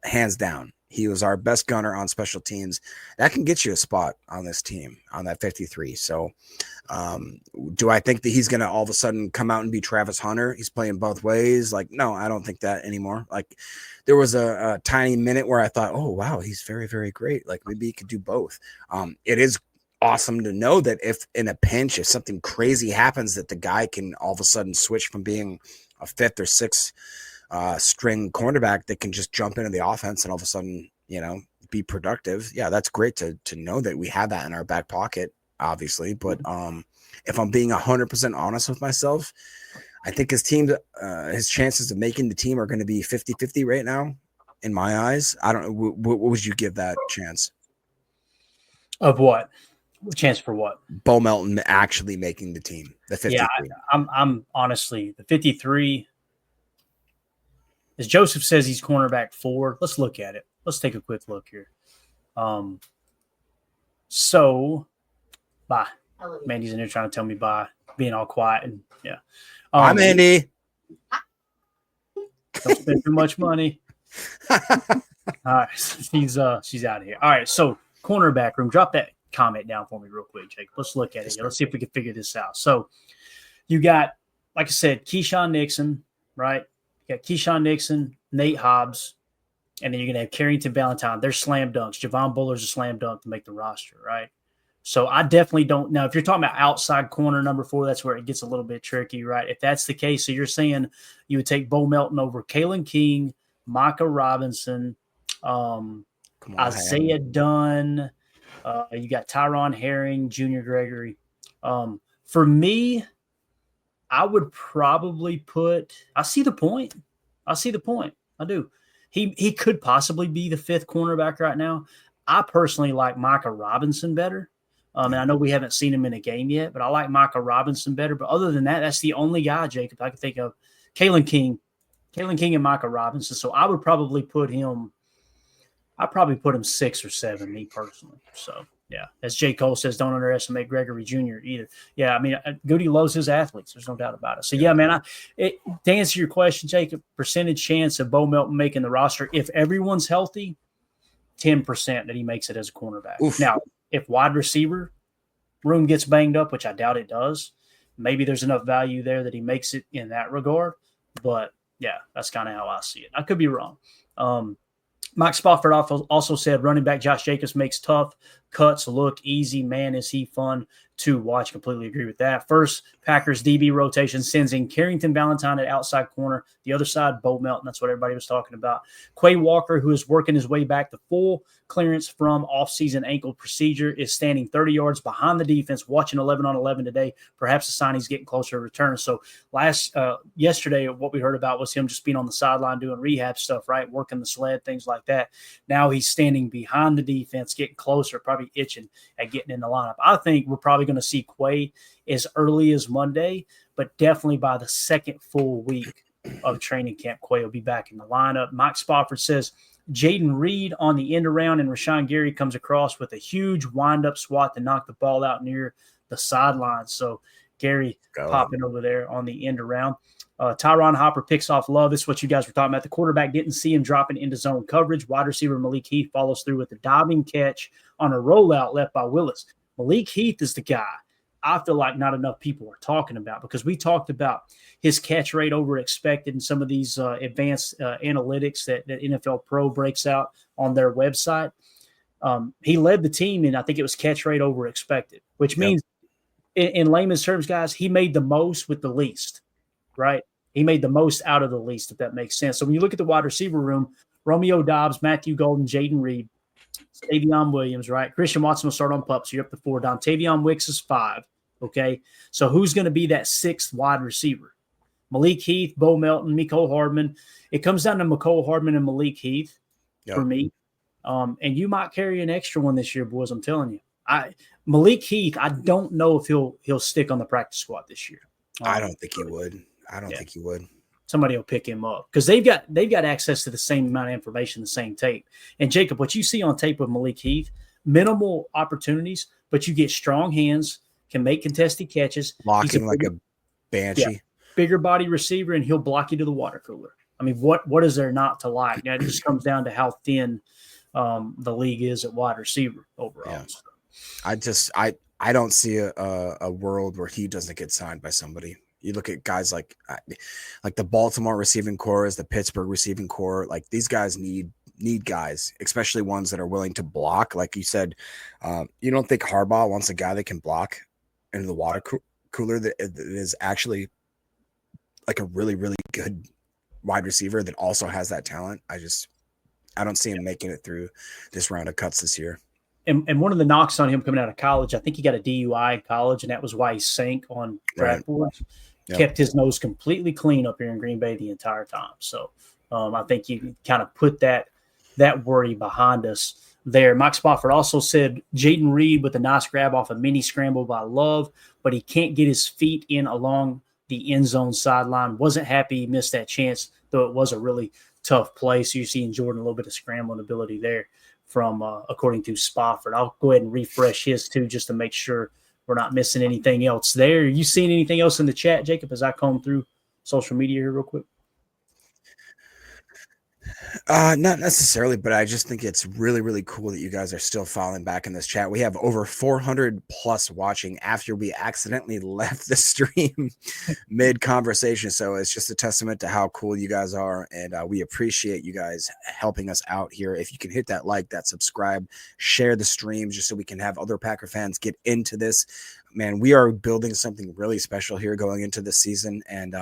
hands down. He was our best gunner on special teams. That can get you a spot on this team on that 53. So do I think that he's going to all of a sudden come out and be Travis Hunter? He's playing both ways. Like, no, I don't think that anymore. Like, there was a tiny minute where I thought, oh, wow, he's very, very great. Like, maybe he could do both. It is awesome to know that if in a pinch, if something crazy happens, that the guy can all of a sudden switch from being a 5th or 6th string cornerback that can just jump into the offense and all of a sudden, be productive. Yeah, that's great to know that we have that in our back pocket, obviously. But if I'm being 100% honest with myself, I think his chances of making the team are going to be 50-50 right now, in my eyes. I don't know. What would you give that chance? Of what? Chance for what? Bo Melton actually making the team, the 53. Yeah, I'm honestly, the 53, as Joseph says, he's cornerback 4. Let's look at it. Let's take a quick look here. So, bye. Mandy's in there trying to tell me bye, being all quiet. And yeah. Bye, Mandy. Don't spend too much money. All right. She's out of here. All right. So, cornerback room. Drop that comment down for me real quick, Jake. Let's look at it. Let's see if we can figure this out. So, you got, like I said, Keyshawn Nixon, right? You got Keyshawn Nixon, Nate Hobbs, and then you're going to have Carrington Valentine. They're slam dunks. Javon Bullard's a slam dunk to make the roster, right? So I definitely don't – now, if you're talking about outside corner number 4, that's where it gets a little bit tricky, right? If that's the case, so you're saying you would take Bo Melton over Kalen King, Micah Robinson, Isaiah Dunn. You got Tyron Herring, Junior Gregory. For me, I would probably put – I see the point. I do. He could possibly be the 5th cornerback right now. I personally like Micah Robinson better. And I know we haven't seen him in a game yet, but I like Micah Robinson better. But other than that, that's the only guy, Jacob, I can think of. Kalen King and Micah Robinson. So I would probably put him – I'd probably put him 6 or 7, me personally. So, yeah. As J. Cole says, don't underestimate Gregory Jr. either. Yeah, I mean, Goody loves his athletes. There's no doubt about it. So, yeah, man, to answer your question, Jacob, percentage chance of Bo Melton making the roster, if everyone's healthy, 10% that he makes it as a cornerback. Oof. Now, if wide receiver room gets banged up, which I doubt it does, maybe there's enough value there that he makes it in that regard. But, yeah, that's kind of how I see it. I could be wrong. Mike Spofford also said running back Josh Jacobs makes tough cuts look easy. Man, is he fun. to watch. Completely agree with that. First, Packers DB rotation sends in Carrington Valentine at outside corner. The other side, Bo Melton. That's what everybody was talking about. Quay Walker, who is working his way back to full clearance from offseason ankle procedure, is standing 30 yards behind the defense, watching 11-on-11 today. Perhaps a sign he's getting closer to return. So yesterday, what we heard about was him just being on the sideline doing rehab stuff, right? Working the sled, things like that. Now he's standing behind the defense, getting closer, probably itching at getting in the lineup. I think we're probably going to see Quay as early as Monday, but definitely by the second full week of training camp, Quay will be back in the lineup. Mike Spofford says Jaden Reed on the end around, and Rashawn Gary comes across with a huge wind-up swat to knock the ball out near the sideline. So Gary popping over there on the end around. Tyron Hopper picks off Love. This is what you guys were talking about. The quarterback didn't see him dropping into zone coverage. Wide receiver Malik Heath follows through with a diving catch on a rollout left by Willis. Malik Heath is the guy I feel like not enough people are talking about, because we talked about his catch rate over expected and some of these advanced analytics that NFL Pro breaks out on their website. He led the team in, I think it was catch rate over expected, which means in layman's terms, guys, he made the most with the least, right? He made the most out of the least, if that makes sense. So when you look at the wide receiver room, Romeo Dobbs, Matthew Golden, Jaden Reed, Davion Williams, right? Christian Watson will start on pup, so you're up to 4. Dontavion Wicks is 5, okay? So who's going to be that 6th wide receiver? Malik Heath, Bo Melton, Mecole Hardman. It comes down to Mecole Hardman and Malik Heath for me. And you might carry an extra one this year, boys, I'm telling you. Malik Heath, I don't know if he'll stick on the practice squad this year. I don't think he would. I don't think he would. Somebody will pick him up because they've got access to the same amount of information, the same tape. And Jacob, what you see on tape with Malik Heath, minimal opportunities, but you get strong hands, can make contested catches, blocking like a banshee, bigger body receiver, and he'll block you to the water cooler. I mean, what is there not to like? Now, it just comes down to how thin the league is at wide receiver overall. Yeah. So. I don't see a world where he doesn't get signed by somebody. You look at guys like the Baltimore receiving core, the Pittsburgh receiving core. Like, these guys need guys, especially ones that are willing to block. Like you said, you don't think Harbaugh wants a guy that can block into the water cooler that is actually like a really, really good wide receiver that also has that talent. I don't see him making it through this round of cuts this year. And one of the knocks on him coming out of college, I think he got a DUI in college, and that was why he sank on draft boards. Yep. Kept his nose completely clean up here in Green Bay the entire time. So I think you kind of put that worry behind us there. Mike Spofford also said Jaden Reed with a nice grab off a mini scramble by Love, but he can't get his feet in along the end zone sideline. Wasn't happy he missed that chance, though it was a really tough play. So you're seeing Jordan a little bit of scrambling ability there from according to Spofford. I'll go ahead and refresh his too just to make sure we're not missing anything else there. You seen anything else in the chat, Jacob, as I comb through social media here real quick? Not necessarily, but I just think it's really, really cool that you guys are still falling back in this chat. We have over 400 plus watching after we accidentally left the stream mid conversation. So it's just a testament to how cool you guys are. And we appreciate you guys helping us out here. If you can hit that like, that subscribe, share the stream just so we can have other Packer fans get into this. Man, we are building something really special here going into the season. And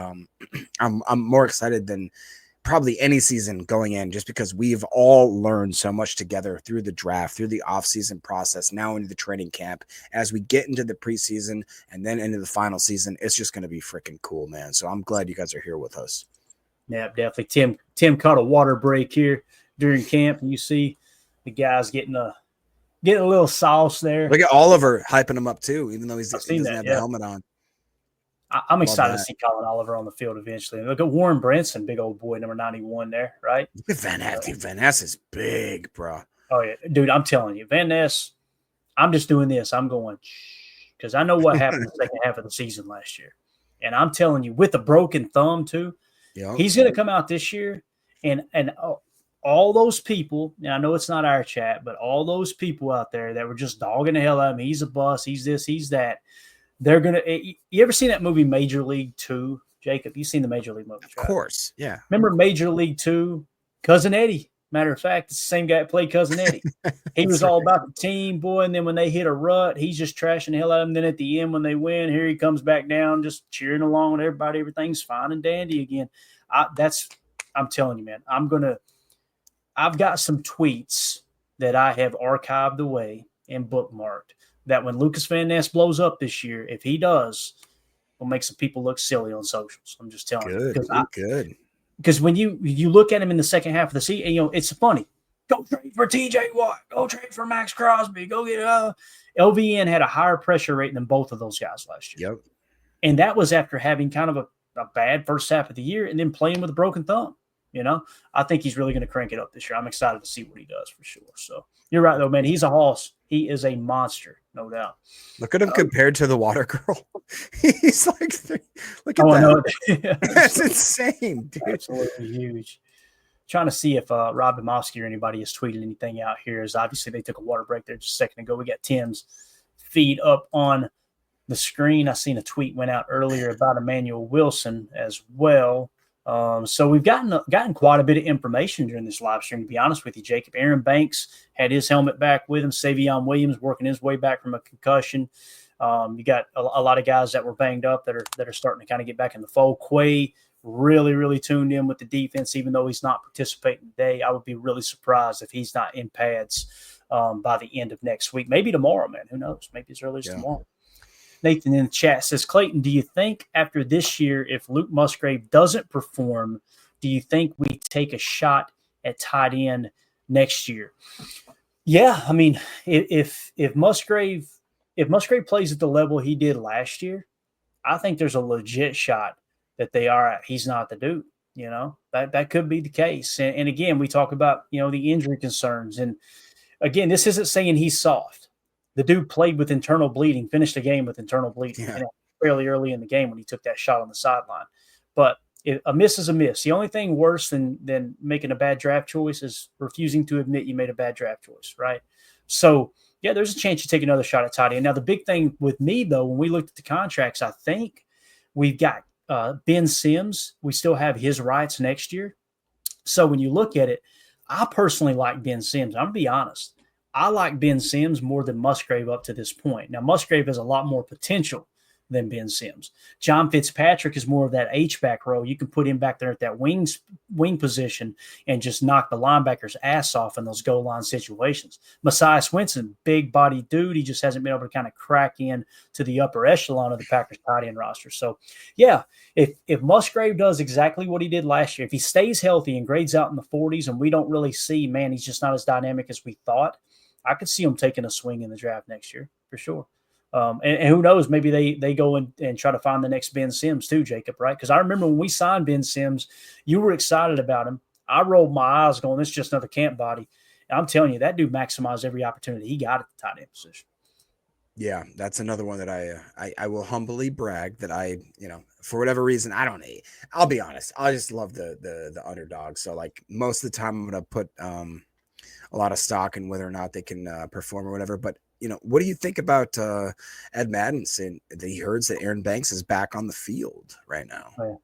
I'm more excited than probably any season going in, just because we've all learned so much together through the draft, through the offseason process, now into the training camp. As we get into the preseason and then into the final season, it's just going to be freaking cool, man. So I'm glad you guys are here with us. Yeah, definitely. Tim caught a water break here during camp, and you see the guys getting a little sauce there. Look at Oliver hyping him up too, even though he doesn't have the helmet on. I'm excited to see Colin Oliver on the field eventually. Look at Warren Brinson, big old boy, number 91 there, right? Look at Van Ness. Van Ness is big, bro. Oh, yeah. Dude, I'm telling you, Van Ness, I'm just doing this. I'm going, because I know what happened the second half of the season last year. And I'm telling you, with a broken thumb too, he's going to come out this year and all those people, and I know it's not our chat, but all those people out there that were just dogging the hell out of him, he's a bust, he's this, he's that. They're going to – you ever seen that movie Major League 2? Jacob, you've seen the Major League movie, right? Of course, yeah. Remember Major League 2? Cousin Eddie. Matter of fact, it's the same guy that played Cousin Eddie. He was all about the team, boy, and then when they hit a rut, he's just trashing the hell out of them. Then at the end, when they win, here he comes back down, just cheering along with everybody. Everything's fine and dandy again. I'm telling you, man, I've got some tweets that I have archived away and bookmarked that when Lucas Van Ness blows up this year, if he does, will make some people look silly on socials. I'm just telling you. Good. Because when you look at him in the second half of the season, it's funny. Go trade for TJ Watt. Go trade for Max Crosby. Go get LVN had a higher pressure rate than both of those guys last year. Yep. And that was after having kind of a bad first half of the year and then playing with a broken thumb. I think he's really going to crank it up this year. I'm excited to see what he does for sure. So you're right, though, man. He's a hoss. He is a monster, no doubt. Look at him compared to the Water Girl. He's like, look at that. That's insane, dude. Absolutely huge. Trying to see if Rob Demovsky or anybody has tweeted anything out here. As obviously they took a water break there just a second ago. We got Tim's feed up on the screen. I seen a tweet went out earlier about Emmanuel Wilson as well. So we've gotten quite a bit of information during this live stream, to be honest with you, Jacob. Aaron Banks had his helmet back with him. Savion Williams working his way back from a concussion. You got a lot of guys that were banged up that are starting to kind of get back in the fold. Quay really, really tuned in with the defense, even though he's not participating today. I would be really surprised if he's not in pads by the end of next week. Maybe tomorrow, man. Who knows? Maybe as early as tomorrow. Nathan in the chat says, Clayton, do you think after this year, if Luke Musgrave doesn't perform, do you think we take a shot at tight end next year? Yeah, I mean, if Musgrave plays at the level he did last year, I think there's a legit shot that he's not the dude. That could be the case. And again, we talk about the injury concerns. And again, this isn't saying he's soft. The dude played with internal bleeding, finished the game with internal bleeding fairly early in the game when he took that shot on the sideline. But a miss is a miss. The only thing worse than making a bad draft choice is refusing to admit you made a bad draft choice, right? So, yeah, there's a chance you take another shot at tight end. Now, the big thing with me, though, when we looked at the contracts, I think we've got Ben Sims. We still have his rights next year. So when you look at it, I personally like Ben Sims. I'm going to be honest. I like Ben Sims more than Musgrave up to this point. Now, Musgrave has a lot more potential than Ben Sims. John Fitzpatrick is more of that H-back role. You can put him back there at that wing position and just knock the linebacker's ass off in those goal line situations. Messiah Swinson, big body dude. He just hasn't been able to kind of crack in to the upper echelon of the Packers tight end roster. So, yeah, if Musgrave does exactly what he did last year, if he stays healthy and grades out in the 40s and we don't really see, man, he's just not as dynamic as we thought, I could see him taking a swing in the draft next year for sure. And who knows, maybe they go and try to find the next Ben Sims too, Jacob, right? Because I remember when we signed Ben Sims, you were excited about him. I rolled my eyes going, this is just another camp body. And I'm telling you, that dude maximized every opportunity he got at the tight end position. Yeah, that's another one that I will humbly brag that for whatever reason, I'll be honest. I just love the underdog. So like most of the time I'm going to put a lot of stock in whether or not they can perform or whatever. But what do you think about Ed Madden saying that he heard that Aaron Banks is back on the field right now?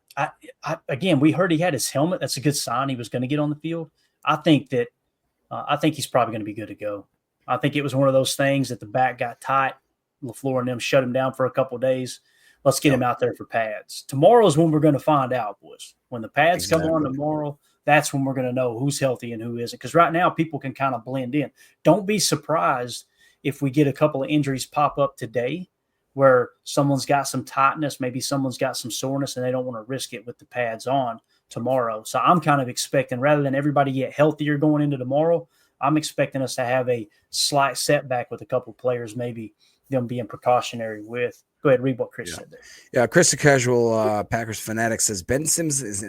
Again, we heard he had his helmet. That's a good sign he was going to get on the field. I think he's probably going to be good to go. I think it was one of those things that the back got tight. LaFleur and them shut him down for a couple of days. Let's get him out there for pads. Tomorrow is when we're going to find out, boys. When the pads come on tomorrow, that's when we're going to know who's healthy and who isn't. Because right now, people can kind of blend in. Don't be surprised if we get a couple of injuries pop up today where someone's got some tightness, maybe someone's got some soreness, and they don't want to risk it with the pads on tomorrow. So I'm kind of expecting, rather than everybody get healthier going into tomorrow, I'm expecting us to have a slight setback with a couple of players, maybe them being precautionary with. Go ahead, read what Chris said there. Yeah, Chris the Casual Packers Fanatic says, Ben Sims is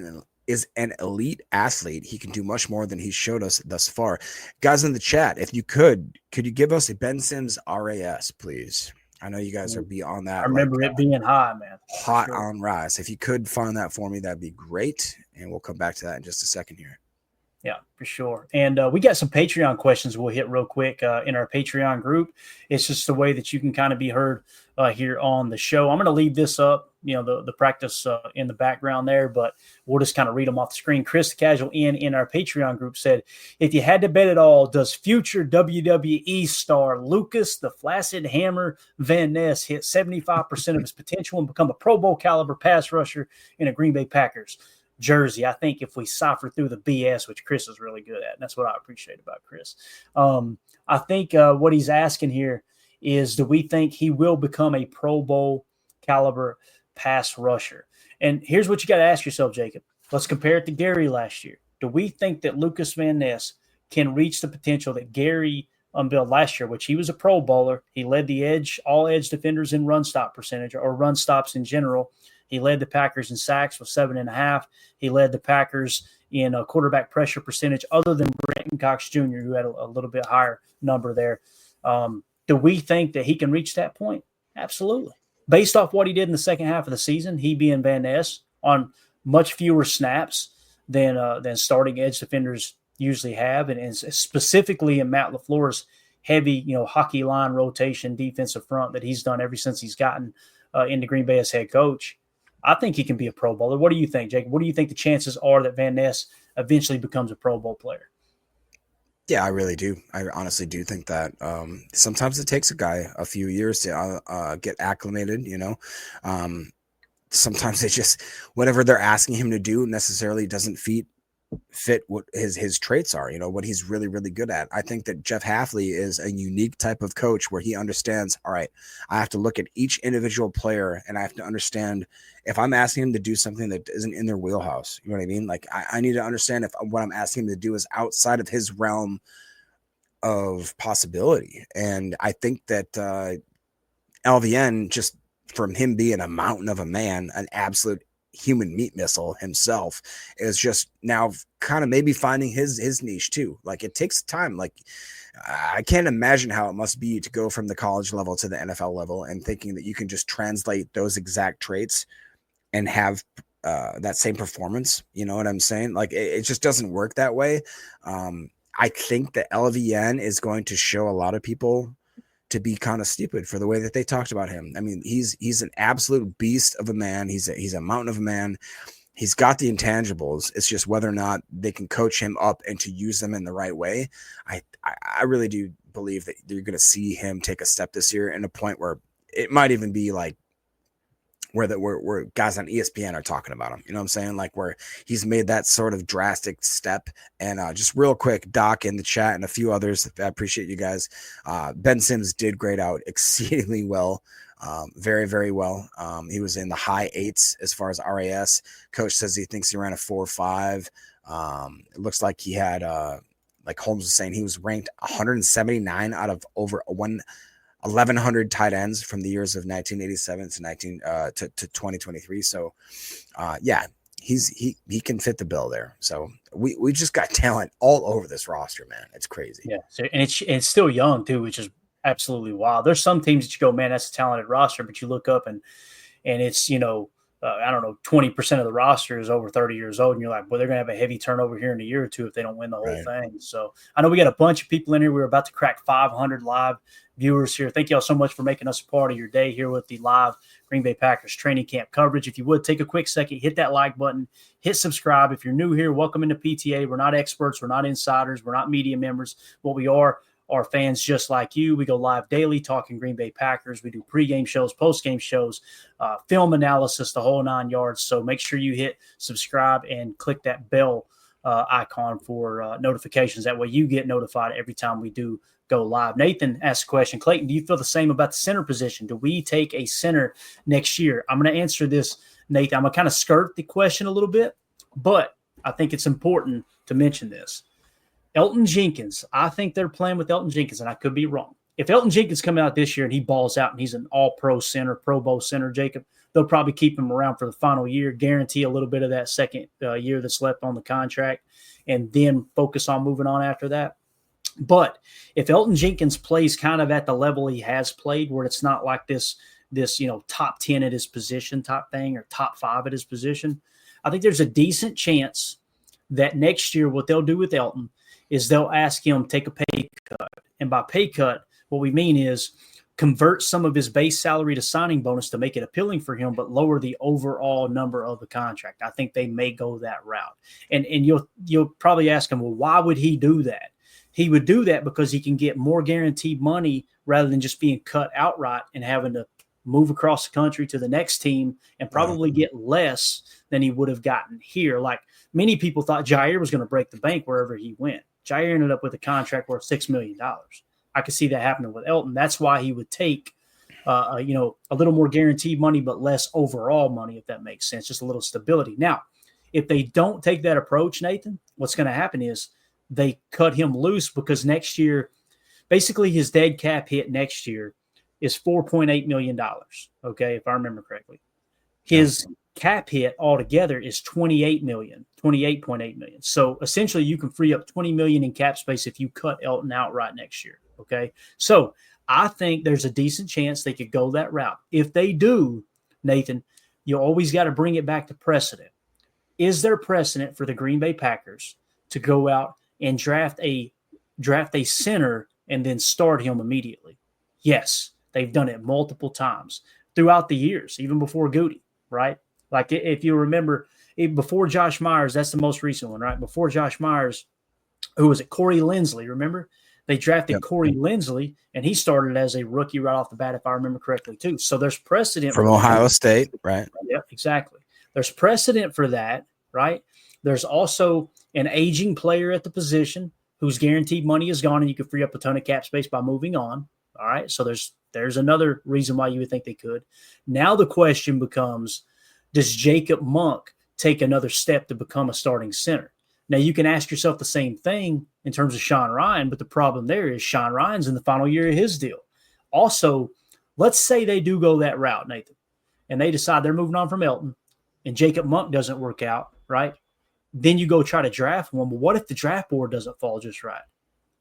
an elite athlete. He can do much more than he showed us thus far. Guys in the chat, if you could you give us a Ben Sims RAS, please? I know you guys are beyond that. I remember it being high, man. Hot on rise. If you could find that for me, that'd be great. And we'll come back to that in just a second here. Yeah, for sure. And we got some Patreon questions we'll hit real quick in our Patreon group. It's just a way that you can kind of be heard here on the show. I'm going to leave this up, the practice in the background there, but we'll just kind of read them off the screen. Chris the Casual in our Patreon group said, if you had to bet it all, does future WWE star Lucas the Flaccid Hammer Van Ness hit 75% of his potential and become a Pro Bowl caliber pass rusher in a Green Bay Packers jersey? I think if we cipher through the BS, which Chris is really good at, and that's what I appreciate about Chris. I think what he's asking here is, do we think he will become a Pro Bowl caliber pass rusher? And here's what you got to ask yourself, Jacob. Let's compare it to Gary last year. Do we think that Lucas Van Ness can reach the potential that Gary unveiled last year, which he was a Pro Bowler? He led the all edge defenders in run stop percentage, or run stops in general. He led the Packers in sacks with 7.5. He led the Packers in a quarterback pressure percentage, other than Brenton Cox Jr., who had a little bit higher number there. Do we think that he can reach that point? Absolutely. Based off what he did in the second half of the season, he being Van Ness, on much fewer snaps than starting edge defenders usually have, and specifically in Matt LaFleur's heavy, hockey line rotation defensive front that he's done ever since he's gotten into Green Bay as head coach. I think he can be a Pro Bowler. What do you think, Jacob? What do you think the chances are that Van Ness eventually becomes a Pro Bowl player? Yeah, I really do. I honestly do think that sometimes it takes a guy a few years to get acclimated, sometimes it just, whatever they're asking him to do necessarily doesn't fit what his traits are, what he's really, really good at. I think that Jeff Hafley is a unique type of coach where he understands, all right, I have to look at each individual player and I have to understand if I'm asking him to do something that isn't in their wheelhouse. You know what I mean? Like I need to understand if what I'm asking him to do is outside of his realm of possibility. And I think that LVN, just from him being a mountain of a man, an absolute human meat missile himself, is just now kind of maybe finding his niche too. Like, it takes time. Like, I can't imagine how it must be to go from the college level to the NFL level and thinking that you can just translate those exact traits and have that same performance. You know what I'm saying? Like, it just doesn't work that way. I think that LVN is going to show a lot of people to be kind of stupid for the way that they talked about him. I mean, he's an absolute beast of a man. He's a mountain of a man. He's got the intangibles. It's just whether or not they can coach him up and to use them in the right way. I really do believe that you're going to see him take a step this year, in a point where it might even be like where guys on ESPN are talking about him. You know what I'm saying? Like, where he's made that sort of drastic step. And just real quick, Doc in the chat and a few others, I appreciate you guys. Ben Sims did grade out exceedingly well. Very, very well. He was in the high 8s as far as RAS. Coach says he thinks he ran a 4.5. It looks like he had, like Holmes was saying, he was ranked 179 out of over 1,100 tight ends from the years of 1987 to 2023. So, yeah, he can fit the bill there. So we just got talent all over this roster, man. It's crazy. Yeah, so, and it's still young too, which is absolutely wild. There's some teams that you go, man, that's a talented roster, but you look up and it's, I don't know, 20% of the roster is over 30 years old, and you're like, well, they're going to have a heavy turnover here in a year or two if they don't win the whole thing. So I know we got a bunch of people in here. We're about to crack 500 live viewers here. Thank y'all so much for making us a part of your day here with the live Green Bay Packers training camp coverage. If you would take a quick second, hit that like button, hit subscribe. If you're new here, welcome into PTA. We're not experts. We're not insiders. We're not media members. What we are fans just like you. We go live daily talking Green Bay Packers. We do pregame shows, postgame shows, film analysis, the whole 9 yards. So make sure you hit subscribe and click that bell icon for notifications. That way you get notified every time we do go live. Nathan asked a question. Clayton, do you feel the same about the center position? Do we take a center next year? I'm going to answer this, Nathan. I'm going to kind of skirt the question a little bit, but I think it's important to mention this. Elton Jenkins, I think they're playing with Elton Jenkins, and I could be wrong. If Elton Jenkins comes out this year and he balls out and he's an all-pro center, Pro Bowl center, Jacob, they'll probably keep him around for the final year, guarantee a little bit of that second year that's left on the contract, and then focus on moving on after that. But if Elton Jenkins plays kind of at the level he has played, where it's not like this top 10 at his position type thing or top 5 at his position, I think there's a decent chance that next year what they'll do with Elton is they'll ask him to take a pay cut. And by pay cut, what we mean is convert some of his base salary to signing bonus to make it appealing for him, but lower the overall number of the contract. I think they may go that route. And you'll probably ask him, well, why would he do that? He would do that because he can get more guaranteed money rather than just being cut outright and having to move across the country to the next team and probably get less than he would have gotten here. Like many people thought Jair was going to break the bank wherever he went. Jair ended up with a contract worth $6 million. I could see that happening with Elton. That's why he would take, a little more guaranteed money, but less overall money, if that makes sense, just a little stability. Now, if they don't take that approach, Nathan, what's going to happen is they cut him loose because next year, basically his dead cap hit next year is $4.8 million. Okay, if I remember correctly. His cap hit altogether is $28.8 million. So essentially you can free up $20 million in cap space if you cut Elton outright next year. Okay. So I think there's a decent chance they could go that route. If they do, Nathan, you always got to bring it back to precedent. Is there precedent for the Green Bay Packers to go out and draft a center and then start him immediately? Yes. They've done it multiple times throughout the years, even before Goody, right? Like if you remember, before Josh Myers, that's the most recent one, right? Before Josh Myers, who was it? Corey Linsley, remember? They drafted Corey Linsley, and he started as a rookie right off the bat, if I remember correctly, too. So there's precedent. From Ohio State, right? Yeah, exactly. There's precedent for that, right? There's also an aging player at the position whose guaranteed money is gone, and you can free up a ton of cap space by moving on. All right, so there's another reason why you would think they could. Now the question becomes, does Jacob Monk take another step to become a starting center? Now you can ask yourself the same thing in terms of Sean Ryan, but the problem there is Sean Ryan's in the final year of his deal. Also, let's say they do go that route, Nathan, and they decide they're moving on from Elton and Jacob Monk doesn't work out, right? Then you go try to draft one. But what if the draft board doesn't fall just right?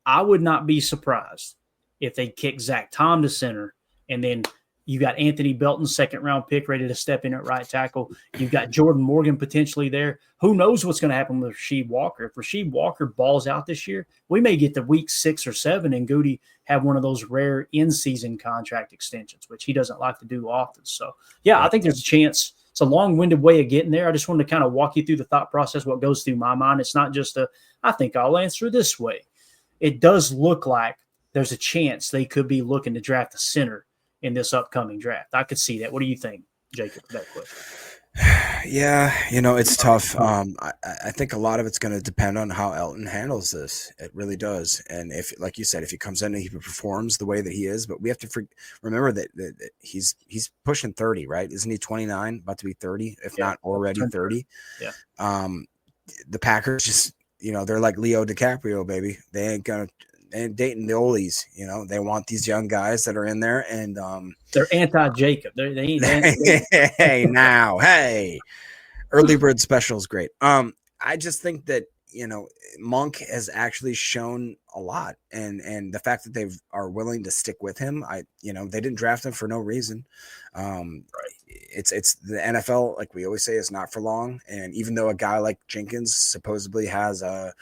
I would not be surprised if they kick Zach Tom to center, and then you got Anthony Belton, second-round pick, ready to step in at right tackle. You've got Jordan Morgan potentially there. Who knows what's going to happen with Rasheed Walker? If Rasheed Walker balls out this year, we may get to week 6 or 7 and Goody have one of those rare in-season contract extensions, which he doesn't like to do often. So, yeah, I think there's a chance. It's a long-winded way of getting there. I just wanted to kind of walk you through the thought process, what goes through my mind. It's not just I think I'll answer this way. It does look like there's a chance they could be looking to draft a center in this upcoming draft. I could see that. What do you think, Jacob, that question? Yeah, it's tough. I think a lot of it's going to depend on how Elton handles this. It really does. And if, like you said, if he comes in and he performs the way that he is, but we have to remember that he's pushing 30, right? Isn't he 29, about to be 30, if not already 30? Yeah. The Packers just, they're like Leo DiCaprio, baby. They ain't dating the oldies, they want these young guys that are in there, and they're anti-Jacob. They ain't. Hey, early bird special is great. I just think that Monk has actually shown a lot, and the fact that they are willing to stick with him, they didn't draft him for no reason. It's the NFL, like we always say, is not for long, and even though a guy like Jenkins supposedly has a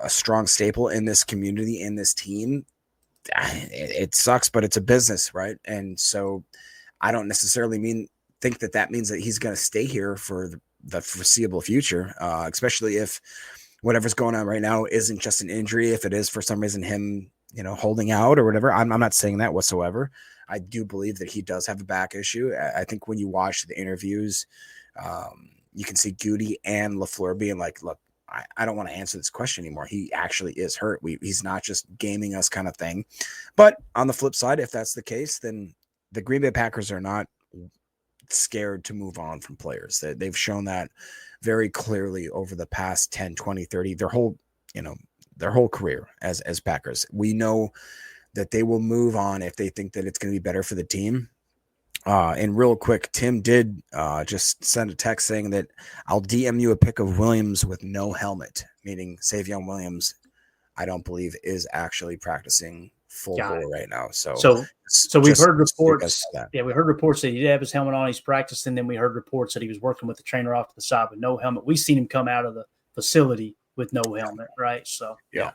strong staple in this community, in this team, it sucks, but it's a business, right? And so I don't necessarily think that means that he's going to stay here for the foreseeable future, especially if whatever's going on right now isn't just an injury. If it is for some reason him, holding out or whatever, I'm not saying that whatsoever. I do believe that he does have a back issue. I think when you watch the interviews, you can see Goody and LaFleur being like, look, I don't want to answer this question anymore. He actually is hurt. He's not just gaming us kind of thing. But on the flip side, if that's the case, then the Green Bay Packers are not scared to move on from players. They've shown that very clearly over the past 10, 20, 30, their whole career as Packers. We know that they will move on if they think that it's going to be better for the team. And real quick, Tim did just send a text saying that I'll DM you a pic of Williams with no helmet, meaning Savion Williams, I don't believe, is actually practicing full Got bore right now. So we've heard just so you guys reports. know that. Yeah, we heard reports that he did have his helmet on. He's practicing. Then we heard reports that he was working with the trainer off to the side with no helmet. We've seen him come out of the facility with no helmet, right? So Yeah.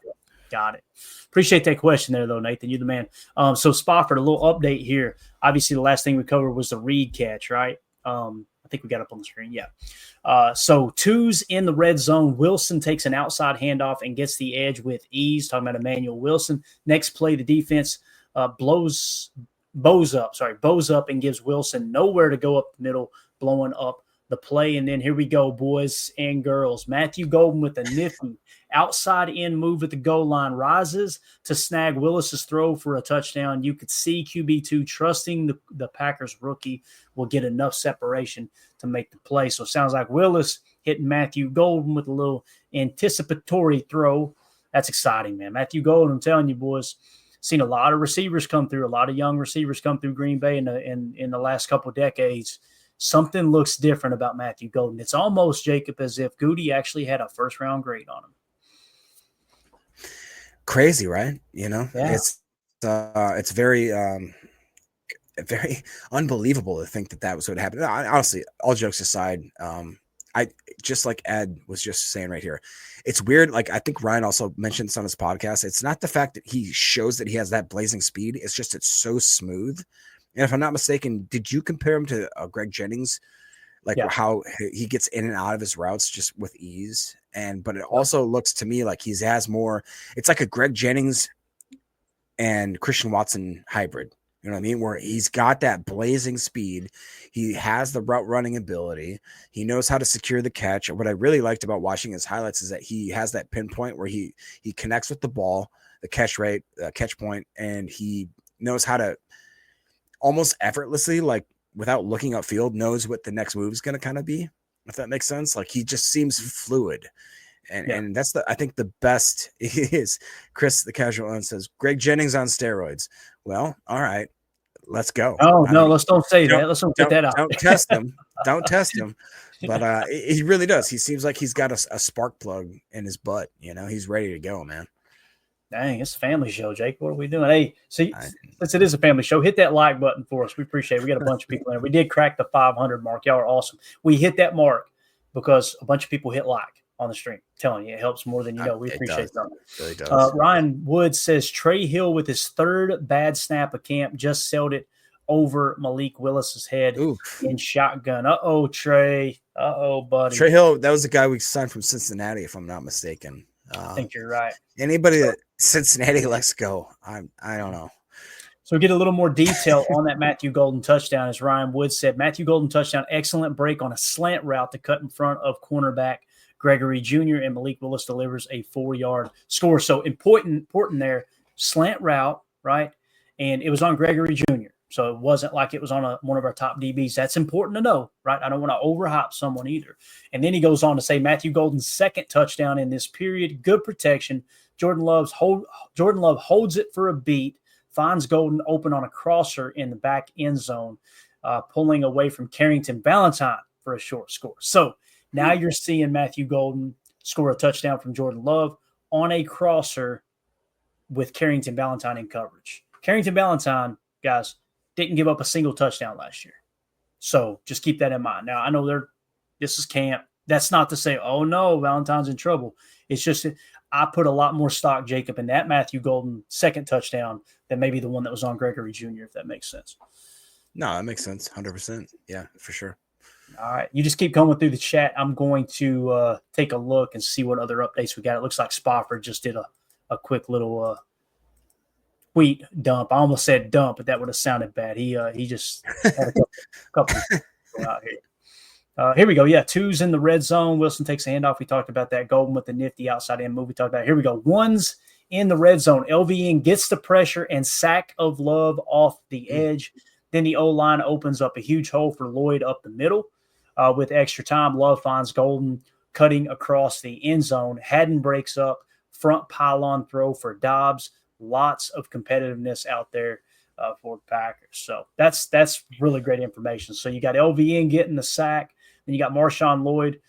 Got it. Appreciate that question there, though, Nathan. You're the man. So Spofford, a little update here. Obviously, the last thing we covered was the Reed catch, right? I think we got up on the screen. Yeah. So twos in the red zone. Wilson takes an outside handoff and gets the edge with ease. Talking about Emmanuel Wilson. Next play, the defense bows up and gives Wilson nowhere to go up the middle, blowing up the play. And then here we go, boys and girls. Matthew Golden with a nifty outside in move at the goal line, rises to snag Willis's throw for a touchdown. You could see QB2 trusting the Packers rookie will get enough separation to make the play. So it sounds like Willis hitting Matthew Golden with a little anticipatory throw. That's exciting, man. Matthew Golden, I'm telling you, boys, seen a lot of receivers come through, a lot of young receivers come through Green Bay in the last couple of decades. Something looks different about Matthew Golden. It's almost, Jacob, as if Goody actually had a first-round grade on him. Crazy, right? You know, Yeah. It's very very unbelievable to think that was what happened. Honestly, all jokes aside, I just like Ed was just saying right here, it's weird. Like I think Ryan also mentioned this on his podcast. It's not the fact that he shows that he has that blazing speed. It's just it's so smooth. And if I'm not mistaken, did you compare him to Greg Jennings? Like how he gets in and out of his routes just with ease. But it also looks to me like he has more. It's like a Greg Jennings and Christian Watson hybrid. You know what I mean? Where he's got that blazing speed. He has the route running ability. He knows how to secure the catch. And what I really liked about watching his highlights is that he has that pinpoint where he connects with the ball, the catch rate, catch point, and he knows how to almost effortlessly, like without looking upfield, knows what the next move is going to kind of be, if that makes sense. Like he just seems fluid. And that's I think the best is Chris, the casual one, says Greg Jennings on steroids. Well, all right, let's go. Oh, no, let's don't say that. Let's don't get that out. Don't test him. Don't test him. But he really does. He seems like he's got a spark plug in his butt. You know, he's ready to go, man. Dang, it's a family show, Jake. What are we doing? Hey, see, since it is a family show, hit that like button for us. We appreciate it. We got a bunch of people in there. We did crack the 500 mark. Y'all are awesome. We hit that mark because a bunch of people hit like on the stream. I'm telling you, it helps more than you know. We appreciate that. It really does. Ryan Wood says Trey Hill with his third bad snap of camp just sailed it over Malik Willis's head in shotgun. Uh-oh, Trey. Uh-oh, buddy. Trey Hill, that was the guy we signed from Cincinnati, if I'm not mistaken. I think you're right. Anybody that Cincinnati lets go, I don't know. So we get a little more detail on that Matthew Golden touchdown. As Ryan Wood said, Matthew Golden touchdown, excellent break on a slant route to cut in front of cornerback Gregory Jr., and Malik Willis delivers a 4-yard score. So important there, slant route, right? And it was on Gregory Jr., so it wasn't like it was on one of our top DBs. That's important to know, right? I don't want to overhype someone either. And then he goes on to say Matthew Golden's second touchdown in this period, good protection. Jordan Love holds it for a beat, finds Golden open on a crosser in the back end zone, pulling away from Carrington Valentine for a short score. So now you're seeing Matthew Golden score a touchdown from Jordan Love on a crosser with Carrington Valentine in coverage. Carrington Valentine, guys, didn't give up a single touchdown last year. So just keep that in mind. Now, I know this is camp. That's not to say, oh, no, Valentine's in trouble. It's just I put a lot more stock, Jacob, in that Matthew Golden second touchdown than maybe the one that was on Gregory Jr., if that makes sense. No, that makes sense. 100%. Yeah, for sure. All right. You just keep coming through the chat. I'm going to take a look and see what other updates we got. It looks like Spofford just did a quick little tweet dump. I almost said dump, but that would have sounded bad. He just had a couple out here. Here we go. Yeah, twos in the red zone. Wilson takes a handoff. We talked about that. Golden with the nifty outside in move. We talked about it. Here we go. Ones in the red zone. LVN gets the pressure and sack of Love off the edge. Then the O-line opens up a huge hole for Lloyd up the middle. With extra time, Love finds Golden cutting across the end zone. Haddon breaks up. Front pylon throw for Dobbs. Lots of competitiveness out there for the Packers. So that's really great information. So you got LVN getting the sack. Then you got Marshawn Lloyd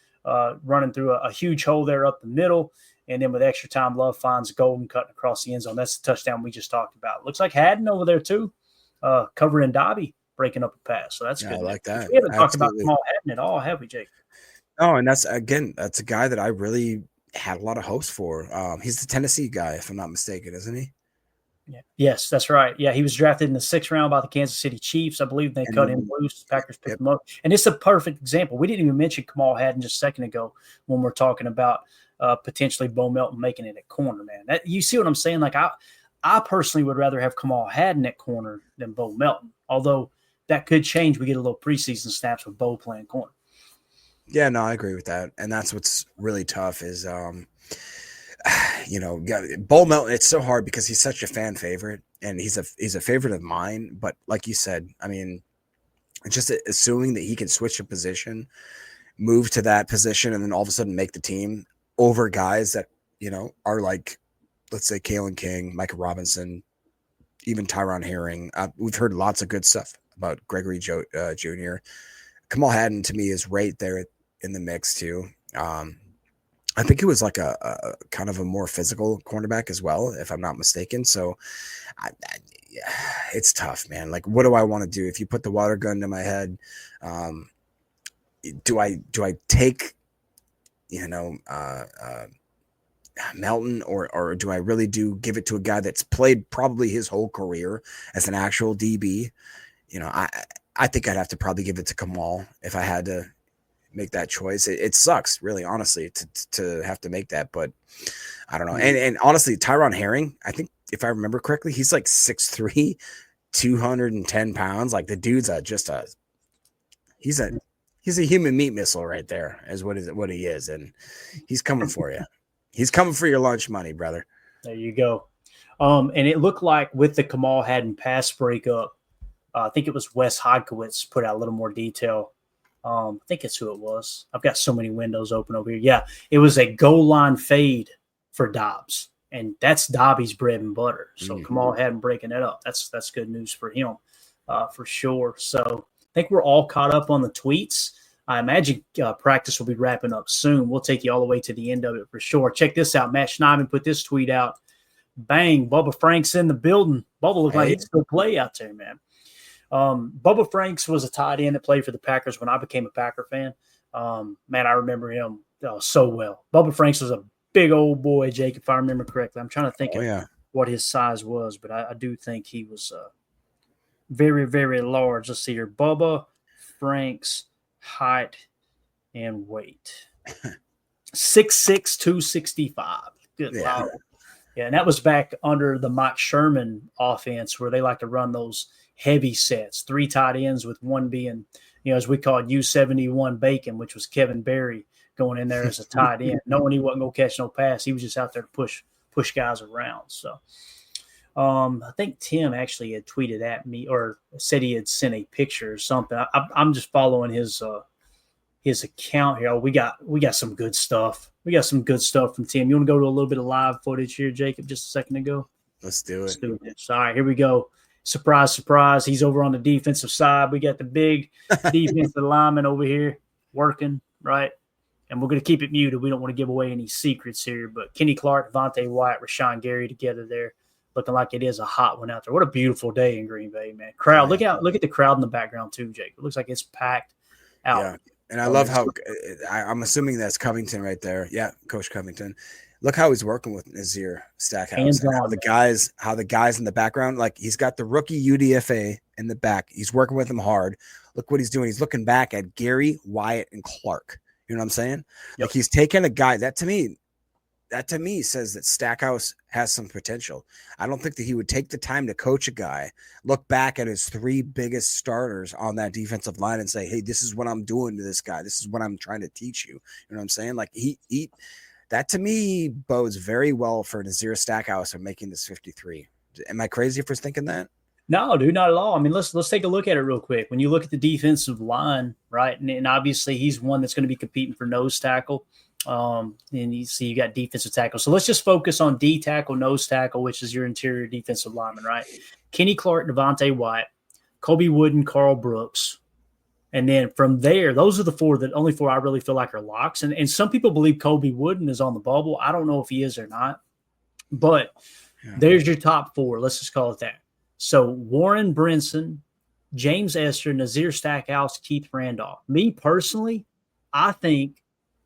running through a huge hole there up the middle. And then with extra time, Love finds Golden cutting across the end zone. That's the touchdown we just talked about. Looks like Haddon over there too, covering Dobby, breaking up a pass. So that's good. I like that. We haven't talked about Kamal Haddon at all, have we, Jake? Oh, and that's a guy that I really had a lot of hopes for. He's the Tennessee guy, if I'm not mistaken, isn't he? Yeah. Yes, that's right. Yeah, he was drafted in the 6th round by the Kansas City Chiefs. I believe they cut him loose. Packers picked him up. And it's a perfect example. We didn't even mention Kamal Haddon just a second ago when we're talking about potentially Bo Melton making it at corner, man. You see what I'm saying? Like, I personally would rather have Kamal Haddon at corner than Bo Melton, although that could change. We get a little preseason snaps with Bo playing corner. Yeah, no, I agree with that. And that's what's really tough is Bo Melton, it's so hard because he's such a fan favorite and he's a favorite of mine. But like you said, I mean, just assuming that he can switch a position, move to that position, and then all of a sudden make the team over guys that, are like, let's say Kalen King, Micah Robinson, even Tyron Herring. We've heard lots of good stuff about Gregory Jr. Kamal Haddon to me is right there in the mix too. I think he was like a kind of a more physical cornerback as well, if I'm not mistaken. So it's tough, man. Like, what do I want to do? If you put the water gun to my head, do I take, Melton or do I really give it to a guy that's played probably his whole career as an actual DB? I think I'd have to probably give it to Kamal if I had to make that choice. It sucks, really, honestly, to have to make that, but I don't know. And honestly, Tyron Herring, I think if I remember correctly, he's like 6'3", 210 pounds. Like, the dude's he's a human meat missile right there, is what he is, and he's coming for you. He's coming for your lunch money, brother. There you go. And it looked like with the Kamal Haddon pass breakup, I think it was Wes Hodkiewicz put out a little more detail. I think it's who it was. I've got so many windows open over here. Yeah, it was a goal line fade for Dobbs, and that's Dobby's bread and butter. So Kamal Haddon breaking that up. That's good news for him, for sure. So I think we're all caught up on the tweets. I imagine practice will be wrapping up soon. We'll take you all the way to the end of it for sure. Check this out. Matt Schneidman put this tweet out. Bang, Bubba Frank's in the building. Bubba looked like he'd still play out there, man. Bubba Franks was a tight end that played for the Packers when I became a Packer fan. Man, I remember him so well. Bubba Franks was a big old boy, Jake, if I remember correctly. I'm trying to think of what his size was, but I do think he was very, very large. Let's see here. Bubba Franks, height and weight. 6'6", 265. Good Lord. Yeah, and that was back under the Mike Sherman offense where they like to run those heavy sets, 3 tight ends with one being, as we called U71 Bacon, which was Kevin Berry going in there as a tight end, knowing he wasn't going to catch no pass. He was just out there to push guys around. So I think Tim actually had tweeted at me or said he had sent a picture or something. I'm just following his account here. We got some good stuff. We got some good stuff from Tim. You want to go to a little bit of live footage here, Jacob, just a second ago? Let's do it. All right, here we go. Surprise, surprise. He's over on the defensive side. We got the big defensive lineman over here working, right? And we're going to keep it muted. We don't want to give away any secrets here. But Kenny Clark, Devontae White, Rashawn Gary together there, looking like it is a hot one out there. What a beautiful day in Green Bay, man. Crowd, look at the crowd in the background too, Jake. It looks like it's packed out. Yeah, and I love how I'm assuming that's Covington right there. Yeah, Coach Covington. Look how he's working with Nazir Stackhouse. How the guys in the background, like he's got the rookie UDFA in the back. He's working with him hard. Look what he's doing. He's looking back at Gary, Wyatt, and Clark. You know what I'm saying? Yep. Like he's taking a guy that to me says that Stackhouse has some potential. I don't think that he would take the time to coach a guy, look back at his 3 biggest starters on that defensive line and say, hey, this is what I'm doing to this guy. This is what I'm trying to teach you. You know what I'm saying? Like he that to me bodes very well for Nazir Stackhouse of making this 53. Am I crazy for thinking that? No, dude, not at all. I mean, let's take a look at it real quick. When you look at the defensive line, right, and obviously he's one that's going to be competing for nose tackle. And you see you got defensive tackle. So let's just focus on D tackle, nose tackle, which is your interior defensive lineman, right? Kenny Clark, Devontae White, Kobe Wooden, Carl Brooks, And then from there, those are the only four I really feel like are locks. And some people believe Colby Wooden is on the bubble. I don't know if he is or not. But there's your top four. Let's just call it that. So Warren Brinson, James Esther, Nazir Stackhouse, Keith Randolph. Me personally, I think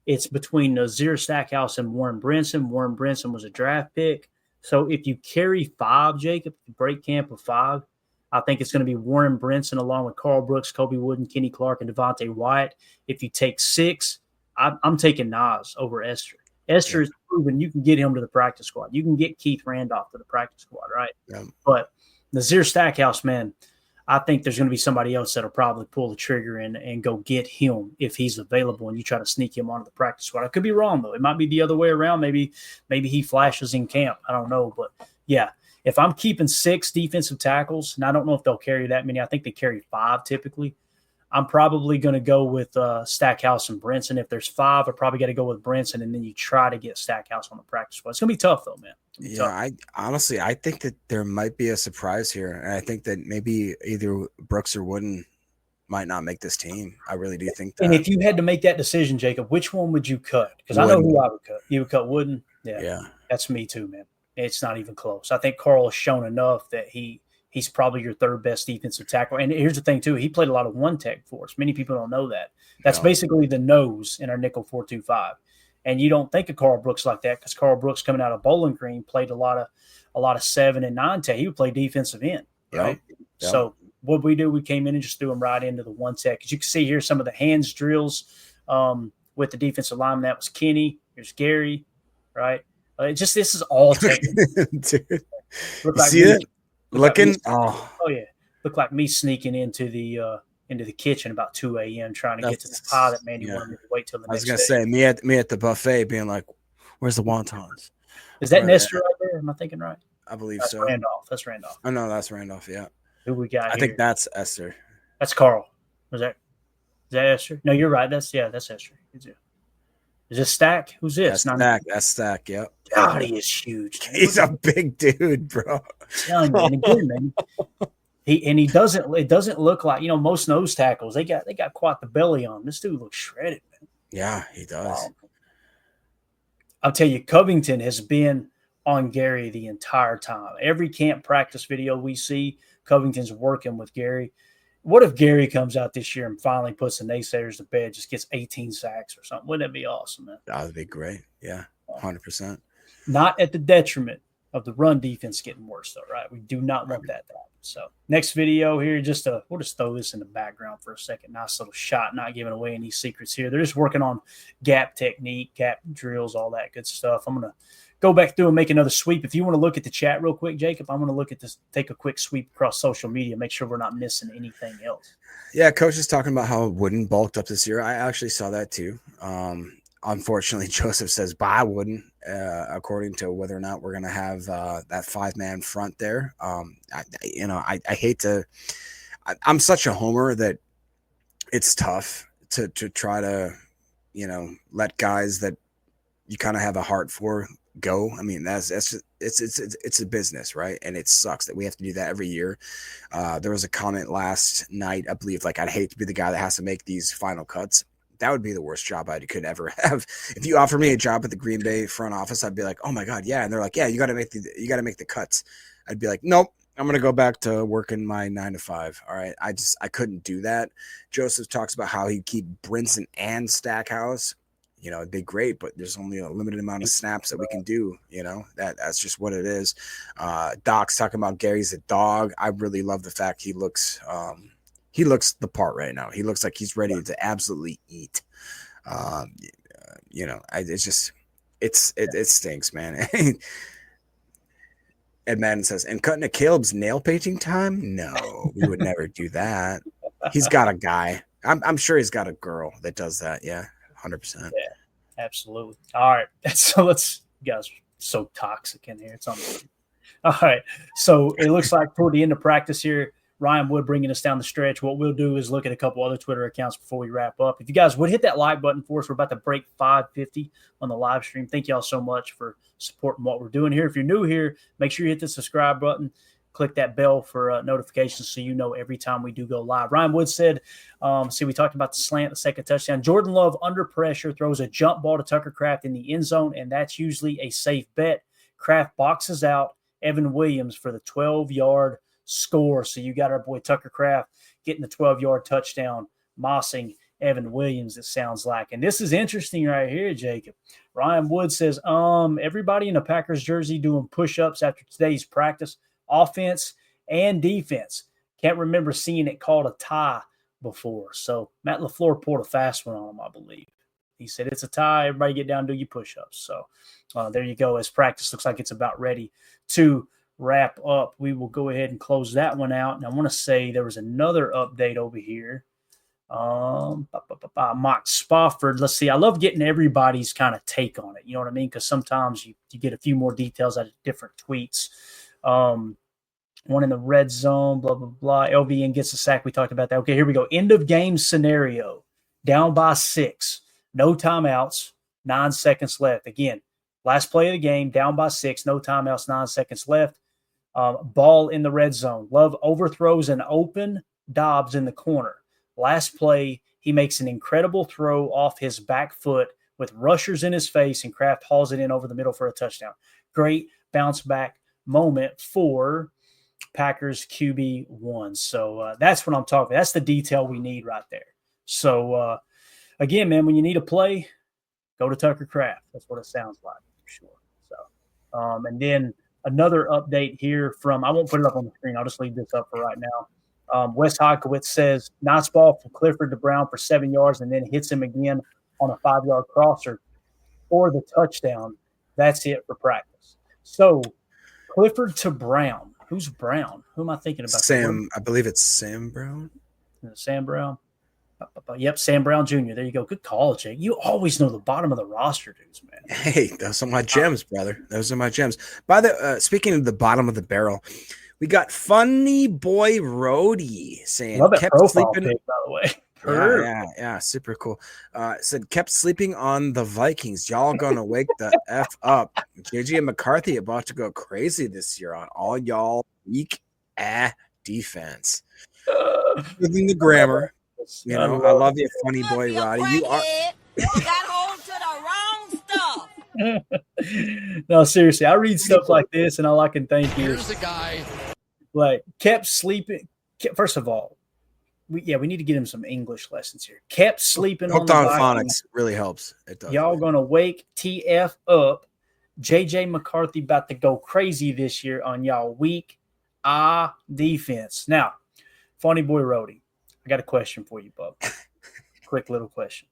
it's between Nazir Stackhouse and Warren Brinson. Warren Brinson was a draft pick. So if you carry 5, Jacob, break camp of 5, I think it's going to be Warren Brinson along with Carl Brooks, Colby Wooden, Kenny Clark, and Devontae Wyatt. If you take 6, I'm taking Nas over Esther. Esther is proven you can get him to the practice squad. You can get Keith Randolph to the practice squad, right? Yeah. But Nazir Stackhouse, man, I think there's going to be somebody else that'll probably pull the trigger and go get him if he's available, and you try to sneak him onto the practice squad. I could be wrong, though. It might be the other way around. Maybe he flashes in camp. I don't know. But, yeah, if I'm keeping 6 defensive tackles, and I don't know if they'll carry that many. I think they carry 5 typically. I'm probably going to go with Stackhouse and Brinson. If there's 5, I probably got to go with Brinson, and then you try to get Stackhouse on the practice squad. It's going to be tough, though, man. Yeah, I think that there might be a surprise here, and I think that maybe either Brooks or Wooden might not make this team. I really do think that. And if you had to make that decision, Jacob, which one would you cut? Because I know who I would cut. You would cut Wooden? Yeah. That's me too, man. It's not even close. I think Carl has shown enough that he's probably your 3rd best defensive tackle. And here's the thing, too. He played a lot of one-tech for us. Many people don't know that. That's basically the nose in our nickel 4-2-5. And you don't think of Carl Brooks like that because Carl Brooks, coming out of Bowling Green, played a lot of 7 and 9 tech. He would play defensive end, right? Yep. So what we do, we came in and just threw him right into the one tech. As you can see here, some of the hands drills with the defensive lineman. That was Kenny. Here's Gary, right? This is all tech. Dude, you see it? Looking? Yeah. Looked like me sneaking into the kitchen about 2 a.m. trying to get to the pie that Mandy wanted me to wait till the next day. I was going to say, me at the buffet being like, where's the wontons? Is that Nestor right there? Am I thinking right? I believe that's so. That's Randolph. Oh, no, that's Randolph, yeah. Who we got I think that's Esther. That's Carl. Is that Esther? No, you're right. That's Esther. Is this Stack? Who's this? That's Stack, yep. God, he is huge. He's a big dude, bro. I'm telling you, and again, man. It doesn't look like, most nose tackles, they got quite the belly on. This dude looks shredded, man. Yeah, he does. I'll tell you, Covington has been on Gary the entire time. Every camp practice video we see, Covington's working with Gary. What if Gary comes out this year and finally puts the naysayers to bed, just gets 18 sacks or something? Wouldn't that be awesome, man? That would be great. Yeah, 100%. Not at the detriment of the run defense getting worse, though, right? We do not want that to happen. So next video here, we'll just throw this in the background for a second. Nice little shot, not giving away any secrets here. They're just working on gap technique, gap drills, all that good stuff. I'm going to go back through and make another sweep. If you want to look at the chat real quick, Jacob, I'm going to look at this, take a quick sweep across social media, make sure we're not missing anything else. Yeah, Coach is talking about how Wooden bulked up this year. I actually saw that too. Unfortunately, Joseph says buy Wooden, according to whether or not we're going to have that 5-man front there. I hate to – I'm such a homer that it's tough to try to, let guys that you kind of have a heart for go. I mean, that's just, it's a business, right? And it sucks that we have to do that every year. There was a comment last night, I believe, like, I'd hate to be the guy that has to make these final cuts. That would be the worst job I could ever have. If you offer me a job at the Green Bay front office, I'd be like, oh my God, yeah. And they're like, yeah, you got to make the cuts. I'd be like, nope, I'm going to go back to working my 9 to 5. All right. I couldn't do that. Joseph talks about how he'd keep Brinson and Stackhouse. It'd be great, but there's only a limited amount of snaps that we can do. That's just what it is. Doc's talking about Gary's a dog. I really love the fact he looks the part right now. He looks like he's ready to absolutely eat. It stinks, man. Ed Madden says, and cutting to Caleb's nail painting time? No, we would never do that. He's got a guy. I'm sure he's got a girl that does that. Yeah, 100%. Yeah, absolutely. All right. You guys are so toxic in here. It's unbelievable. All right. So it looks like toward the end of practice here, Ryan Wood bringing us down the stretch. What we'll do is look at a couple other Twitter accounts before we wrap up. If you guys would hit that like button for us, we're about to break 550 on the live stream. Thank y'all so much for supporting what we're doing here. If you're new here, make sure you hit the subscribe button. click that bell for notifications so you know every time we do go live. Ryan Wood said, we talked about the slant, the second touchdown. Jordan Love under pressure throws a jump ball to Tucker Kraft in the end zone, and that's usually a safe bet. Kraft boxes out Evan Williams for the 12-yard score. So you got our boy Tucker Kraft getting the 12-yard touchdown, mossing Evan Williams, it sounds like. And this is interesting right here, Jacob. Ryan Wood says, everybody in a Packers jersey doing push-ups after today's practice, offense and defense. Can't remember seeing it called a tie before. So Matt LaFleur pulled a fast one on him, I believe. He said, it's a tie. Everybody get down and do your push-ups. So there you go. As practice looks like it's about ready to wrap up, we will go ahead and close that one out. And I want to say there was another update over here. Mock Spofford. Let's see. I love getting everybody's kind of take on it. You know what I mean? Because sometimes you get a few more details out of different tweets. One in the red zone, blah, blah, blah. LVN gets a sack. We talked about that. Okay, here we go. End of game scenario. Down by 6. No timeouts. 9 seconds left. Again, last play of the game. Down by 6. No timeouts. 9 seconds left. Ball in the red zone. Love overthrows an open Dobbs in the corner. Last play, he makes an incredible throw off his back foot with rushers in his face, and Kraft hauls it in over the middle for a touchdown. Great bounce back moment for Packers QB1. So that's what I'm talking about. That's the detail we need right there. So, again, man, when you need a play, go to Tucker Kraft. That's what it sounds like for sure. So, and then another update here from – I won't put it up on the screen. I'll just leave this up for right now. Wes Hodkowitz says, nice ball from Clifford to Brown for 7 yards and then hits him again on a 5-yard crosser for the touchdown. That's it for practice. So, Clifford to Brown. Who's Brown? Who am I thinking about? Sam, I believe it's Sam Brown. Sam Brown. Yep, Sam Brown Jr. There you go. Good call, Jake. You always know the bottom of the roster dudes, man. Hey, those are my gems, brother. Those are my gems. By the speaking of the bottom of the barrel, we got Funny Boy Rody saying, love that kept profile sleeping. pic, by the way. Yeah, super cool. Said kept sleeping on the Vikings. Y'all gonna wake the F up. JJ McCarthy about to go crazy this year on all y'all weak defense. Using the grammar. You know, I love you, Funny Boy Roddy. You got hold to the wrong stuff. No, seriously, I read stuff like this, and all I can think Here's a guy. like, kept sleeping. First of all, we need to get him some English lessons here. Kept sleeping Hooked on the on Vikings. phonics really helps. It does. Y'all gonna wake TF up. JJ McCarthy about to go crazy this year on y'all weak defense. Now, Funny Boy Rody, I got a question for you, bub. Quick little question.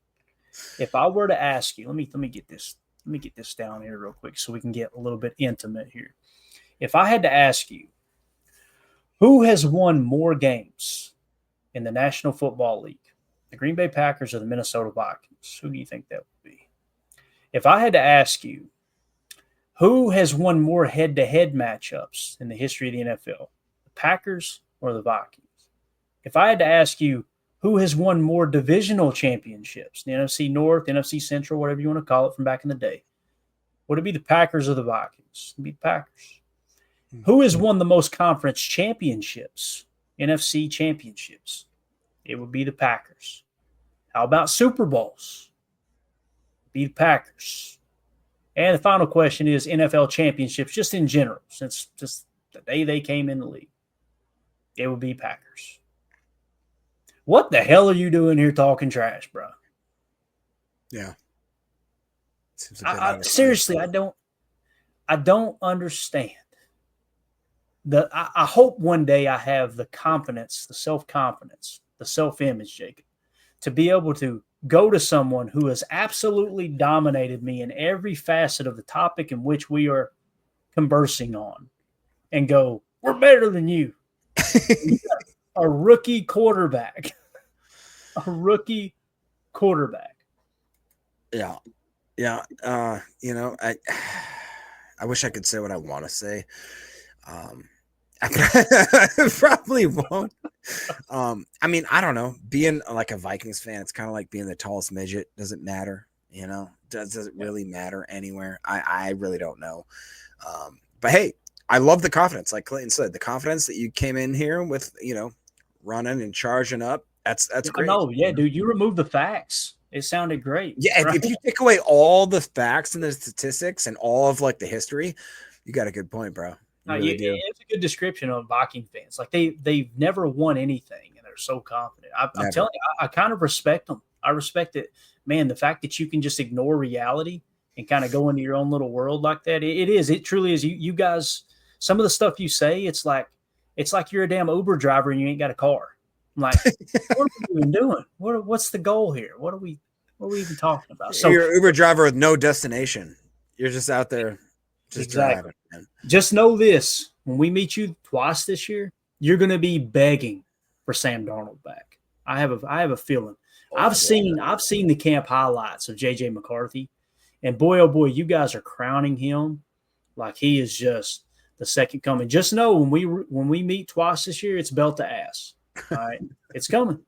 If I were to ask you, let me get this. Let me get this down here real quick so we can get a little bit intimate here. If I had to ask you, who has won more games in the National Football League, the Green Bay Packers or the Minnesota Vikings? Who do you think that would be? If I had to ask you, who has won more head-to-head matchups in the history of the NFL, the Packers or the Vikings? If I had to ask you, who has won more divisional championships, the NFC North, NFC Central, whatever you want to call it from back in the day, would it be the Packers or the Vikings? It would be the Packers. Who has won the most conference championships, NFC championships? It would be the Packers. How about Super Bowls? It would be the Packers. And the final question is NFL championships, just in general, since just the day they came in the league. It would be Packers. What the hell are you doing here talking trash, bro? Yeah. Seriously, I don't understand. I hope one day I have the confidence, the self-confidence, the self-image, Jacob, to be able to go to someone who has absolutely dominated me in every facet of the topic in which we are conversing on and go, we're better than you. A rookie quarterback. Yeah. I wish I could say what I want to say. I probably won't. I mean, I don't know. Being like a Vikings fan, it's kind of like being the tallest midget. Doesn't matter, you know. Does it really matter anywhere? I really don't know. But hey, I love the confidence, like Clayton said, the confidence that you came in here with, running and charging up. That's great. No, yeah, dude, you removed the facts. It sounded great. Yeah, right? if you take away all the facts and the statistics and all of like the history, you got a good point, bro. Really do. It's a good description of Viking fans. Like they've never won anything, and they're so confident. I'm telling you, I kind of respect them. I respect it, man. The fact that you can just ignore reality and kind of go into your own little world like that. It truly is. You guys, some of the stuff you say, it's like you're a damn Uber driver and you ain't got a car. I'm like, what are we even doing? What's the goal here? What are we even talking about? So you're an Uber driver with no destination. You're just out there. Exactly. Just know this: when we meet you twice this year, you're going to be begging for Sam Darnold back. I have a feeling. I've seen the camp highlights of JJ McCarthy, and boy, oh boy, you guys are crowning him like he is just the second coming. Just know when we meet twice this year, it's belt to ass. All right, it's coming.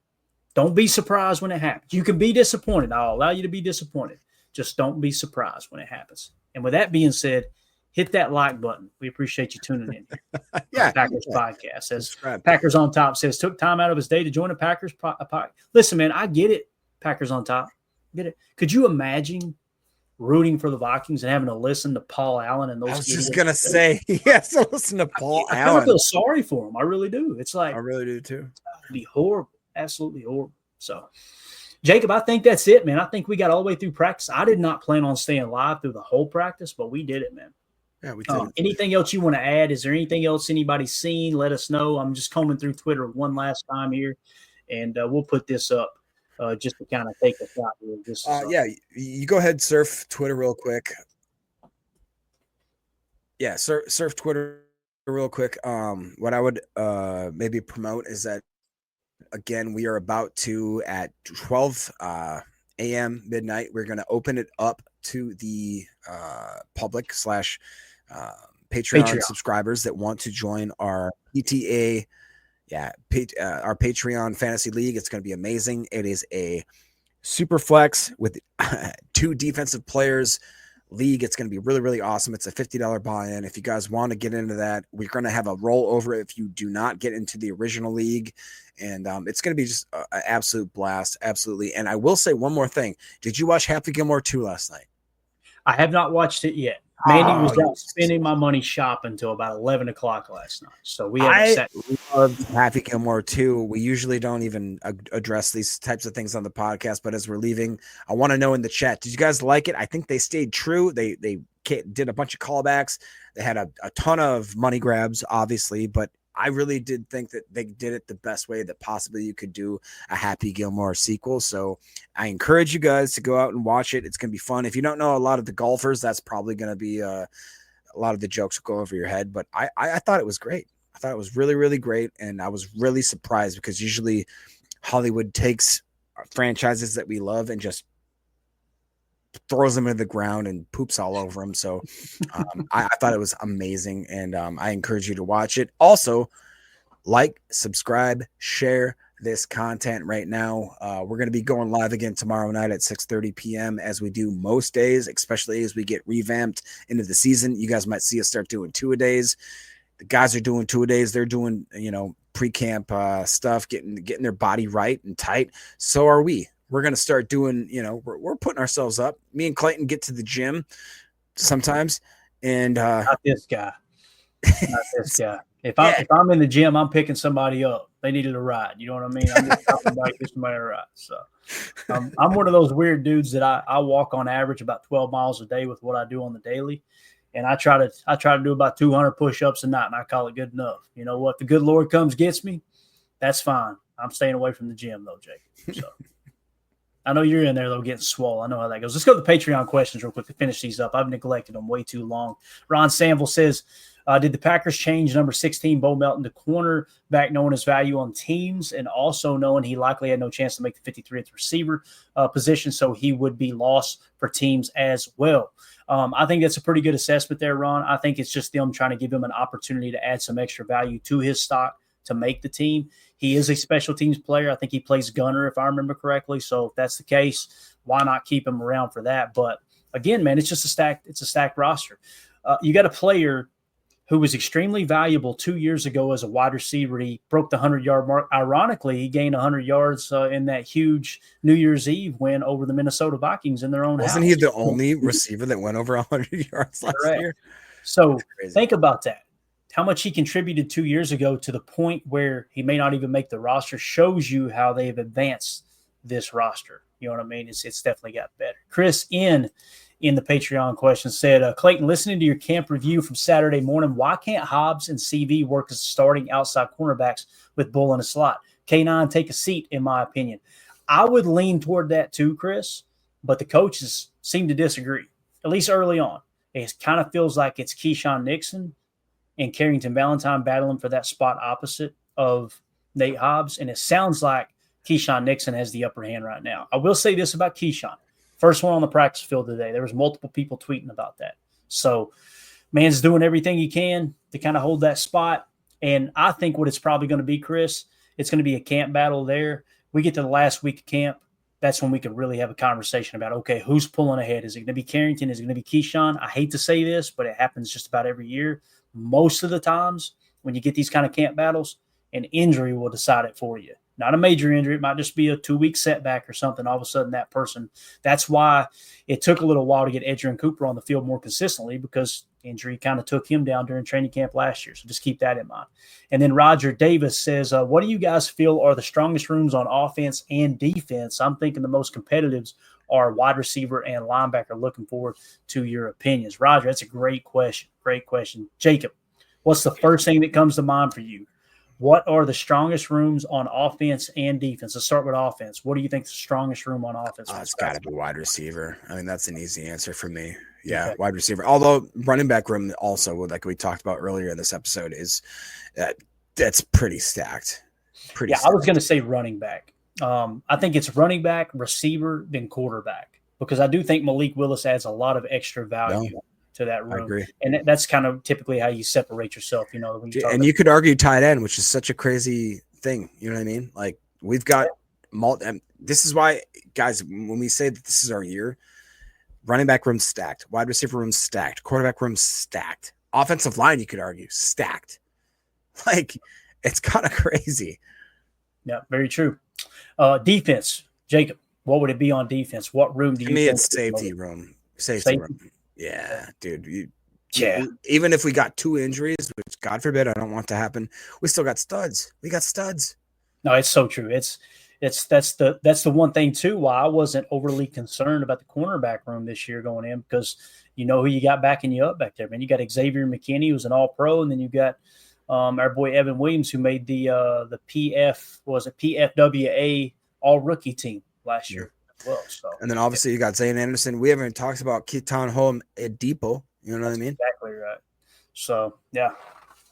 Don't be surprised when it happens. You can be disappointed. I'll allow you to be disappointed. Just don't be surprised when it happens. And with that being said, hit that like button. We appreciate you tuning in. Yeah, Packers podcast. As Packers on Top says, took time out of his day to join a Packers podcast. Listen, man, I get it. Packers on Top, get it. Could you imagine rooting for the Vikings and having to listen to Paul Allen and those? I was just gonna say, yes, listen to Paul I Allen. kind of feel sorry for him. I really do. It's like I really do too. It'd be horrible, absolutely horrible. So, Jacob, I think that's it, man. I think we got all the way through practice. I did not plan on staying live through the whole practice, but we did it, man. Yeah, we did. Anything else you want to add? Is there anything else anybody's seen? Let us know. I'm just combing through Twitter one last time here, and we'll put this up just to kind of take a shot here. Yeah, you go ahead, surf Twitter real quick. Yeah, surf Twitter real quick. What I would maybe promote is that, again, we are about to, at 12 a.m. midnight, we're going to open it up to the public / Patreon subscribers that want to join our PTA, our Patreon Fantasy League. It's going to be amazing. It is a super flex with 2 defensive players league. It's going to be really, really awesome. It's a $50 buy-in. If you guys want to get into that, we're going to have a rollover if you do not get into the original league. And it's going to be just an absolute blast. Absolutely. And I will say one more thing. Did you watch Happy Gilmore 2 last night? I have not watched it yet. Mandy was out spending my money shopping until about 11 o'clock last night. So I loved Happy Gilmore 2. We usually don't even address these types of things on the podcast, but as we're leaving, I want to know in the chat, did you guys like it? I think they stayed true. They did a bunch of callbacks. They had a ton of money grabs, obviously, but I really did think that they did it the best way that possibly you could do a Happy Gilmore sequel. So I encourage you guys to go out and watch it. It's going to be fun. If you don't know a lot of the golfers, that's probably going to be a lot of the jokes will go over your head. But I thought it was great. I thought it was really, really great. And I was really surprised because usually Hollywood takes franchises that we love and just throws them into the ground and poops all over them. So I thought it was amazing, and I encourage you to watch it. Also, like, subscribe, share this content right now. We're going to be going live again tomorrow night at 6:30 p.m. as we do most days, especially as we get revamped into the season. You guys might see us start doing 2-a-days. The guys are doing 2-a-days. They're doing, pre-camp stuff, getting their body right and tight. So are we. We're going to start doing, we're putting ourselves up. Me and Clayton get to the gym sometimes. And not this guy. Not this guy. If I'm in the gym, I'm picking somebody up. They needed a ride. You know what I mean? I'm just talking about giving somebody a ride. So I'm one of those weird dudes that I walk on average about 12 miles a day with what I do on the daily. And I try to do about 200 push-ups a night, and I call it good enough. You know what? The good Lord gets me. That's fine. I'm staying away from the gym though, Jake. So I know you're in there, though, getting swole. I know how that goes. Let's go to the Patreon questions real quick to finish these up. I've neglected them way too long. Ron Sanville says, did the Packers change number 16, Bo Melton, to cornerback, knowing his value on teams and also knowing he likely had no chance to make the 53rd receiver position, so he would be lost for teams as well? I think that's a pretty good assessment there, Ron. I think it's just them trying to give him an opportunity to add some extra value to his stock to make the team. He is a special teams player. I think he plays gunner, if I remember correctly. So if that's the case, why not keep him around for that? But again, man, it's just a stacked roster. You got a player who was extremely valuable 2 years ago as a wide receiver. He broke the 100-yard mark. Ironically, he gained 100 yards in that huge New Year's Eve win over the Minnesota Vikings in their own house. Wasn't he the only receiver that went over 100 yards last year? So think about that. How much he contributed 2 years ago to the point where he may not even make the roster shows you how they've advanced this roster. You know what I mean? It's definitely got better. Chris in the Patreon question said, Clayton, listening to your camp review from Saturday morning, why can't Hobbs and CV work as starting outside cornerbacks with Bull in a slot? K9, take a seat, in my opinion. I would lean toward that too, Chris, but the coaches seem to disagree, at least early on. It kind of feels like it's Keyshawn Nixon and Carrington Valentine battling for that spot opposite of Nate Hobbs, and it sounds like Keyshawn Nixon has the upper hand right now. I will say this about Keyshawn. First one on the practice field today. There was multiple people tweeting about that. So, man's doing everything he can to kind of hold that spot. And I think what it's probably going to be, Chris, it's going to be a camp battle there. We get to the last week of camp. That's when we can really have a conversation about, okay, who's pulling ahead? Is it going to be Carrington? Is it going to be Keyshawn? I hate to say this, but it happens just about every year. Most of the times when you get these kind of camp battles, an injury will decide it for you. Not a major injury. It might just be a 2-week setback or something. All of a sudden, that person. That's why it took a little while to get Edgerrin Cooper on the field more consistently, because injury kind of took him down during training camp last year. So just keep that in mind. And then Roger Davis says, what do you guys feel are the strongest rooms on offense and defense? I'm thinking the most competitives are wide receiver and linebacker. Looking forward to your opinions. Roger, that's a great question. Great question. Jacob, what's the first thing that comes to mind for you? What are the strongest rooms on offense and defense? Let's start with offense. What do you think the strongest room on offense? It's got to be wide receiver. I mean, that's an easy answer for me. Yeah, okay. Wide receiver. Although running back room also, like we talked about earlier in this episode, is that's pretty stacked. I was going to say running back. I think it's running back, receiver, then quarterback, because I do think Malik Willis adds a lot of extra value to that room. I agree. And that's kind of typically how you separate yourself, you know. When you and you could argue tight end, which is such a crazy thing. You know what I mean? Like, we've got and this is why, guys, when we say that this is our year, running back room stacked, wide receiver room stacked, quarterback room stacked, offensive line, you could argue, stacked. Like, it's kind of crazy. Yeah, very true. Defense, Jacob, what would it be on defense? What room do you think? To me, it's safety room. Safety room. Yeah, dude. Even if we got 2 injuries, which God forbid, I don't want to happen, we still got studs. We got studs. No, it's so true. That's the one thing too why I wasn't overly concerned about the cornerback room this year going in, because you know who you got backing you up back there, man. You got Xavier McKinney, who's an All-Pro, and then you got our boy Evan Williams, who made the PFWA All-Rookie team last year. Well, so. And then obviously you got Zane Anderson. We haven't talked about Keaton Home at Depot. You know what I mean? Exactly right. So, yeah.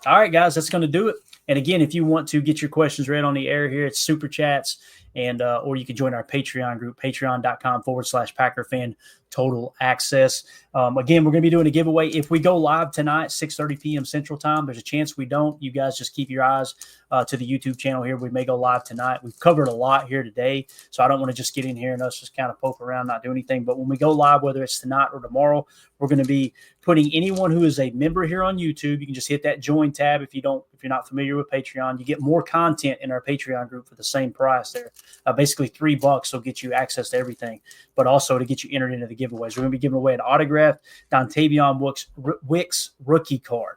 All right, guys, that's going to do it. And again, if you want to get your questions read on the air here, it's Super Chats, and or you can join our Patreon group, patreon.com/PackerFan Total Access. Again, we're going to be doing a giveaway. If we go live tonight, 6:30 p.m. Central Time, there's a chance we don't. You guys just keep your eyes to the YouTube channel here. We may go live tonight. We've covered a lot here today, so I don't want to just get in here and us just kind of poke around, not do anything. But when we go live, whether it's tonight or tomorrow, we're going to be putting anyone who is a member here on YouTube. You can just hit that join tab if you're not familiar with Patreon. You get more content in our Patreon group for the same price there. Basically $3 will get you access to everything, but also to get you entered into the giveaways. We're going to be giving away an autographed Dontavion Wicks rookie card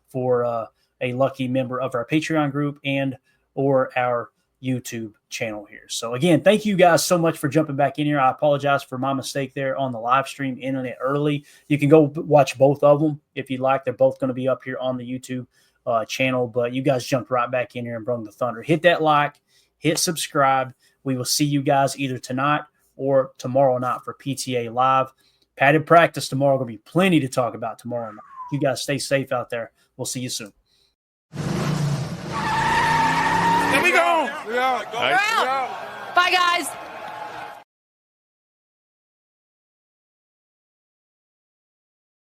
for a lucky member of our Patreon group and or our YouTube channel here. So again, thank you guys so much for jumping back in here. I apologize for my mistake there on the live stream, ending it early. You can go watch both of them if you'd like. They're both going to be up here on the YouTube channel, but you guys jumped right back in here and brought the thunder. Hit that like, hit subscribe. We will see you guys either tonight or tomorrow night for PTA Live. Padded practice tomorrow. There'll be plenty to talk about tomorrow night. You guys stay safe out there. We'll see you soon. There we go. We're out. Bye, guys.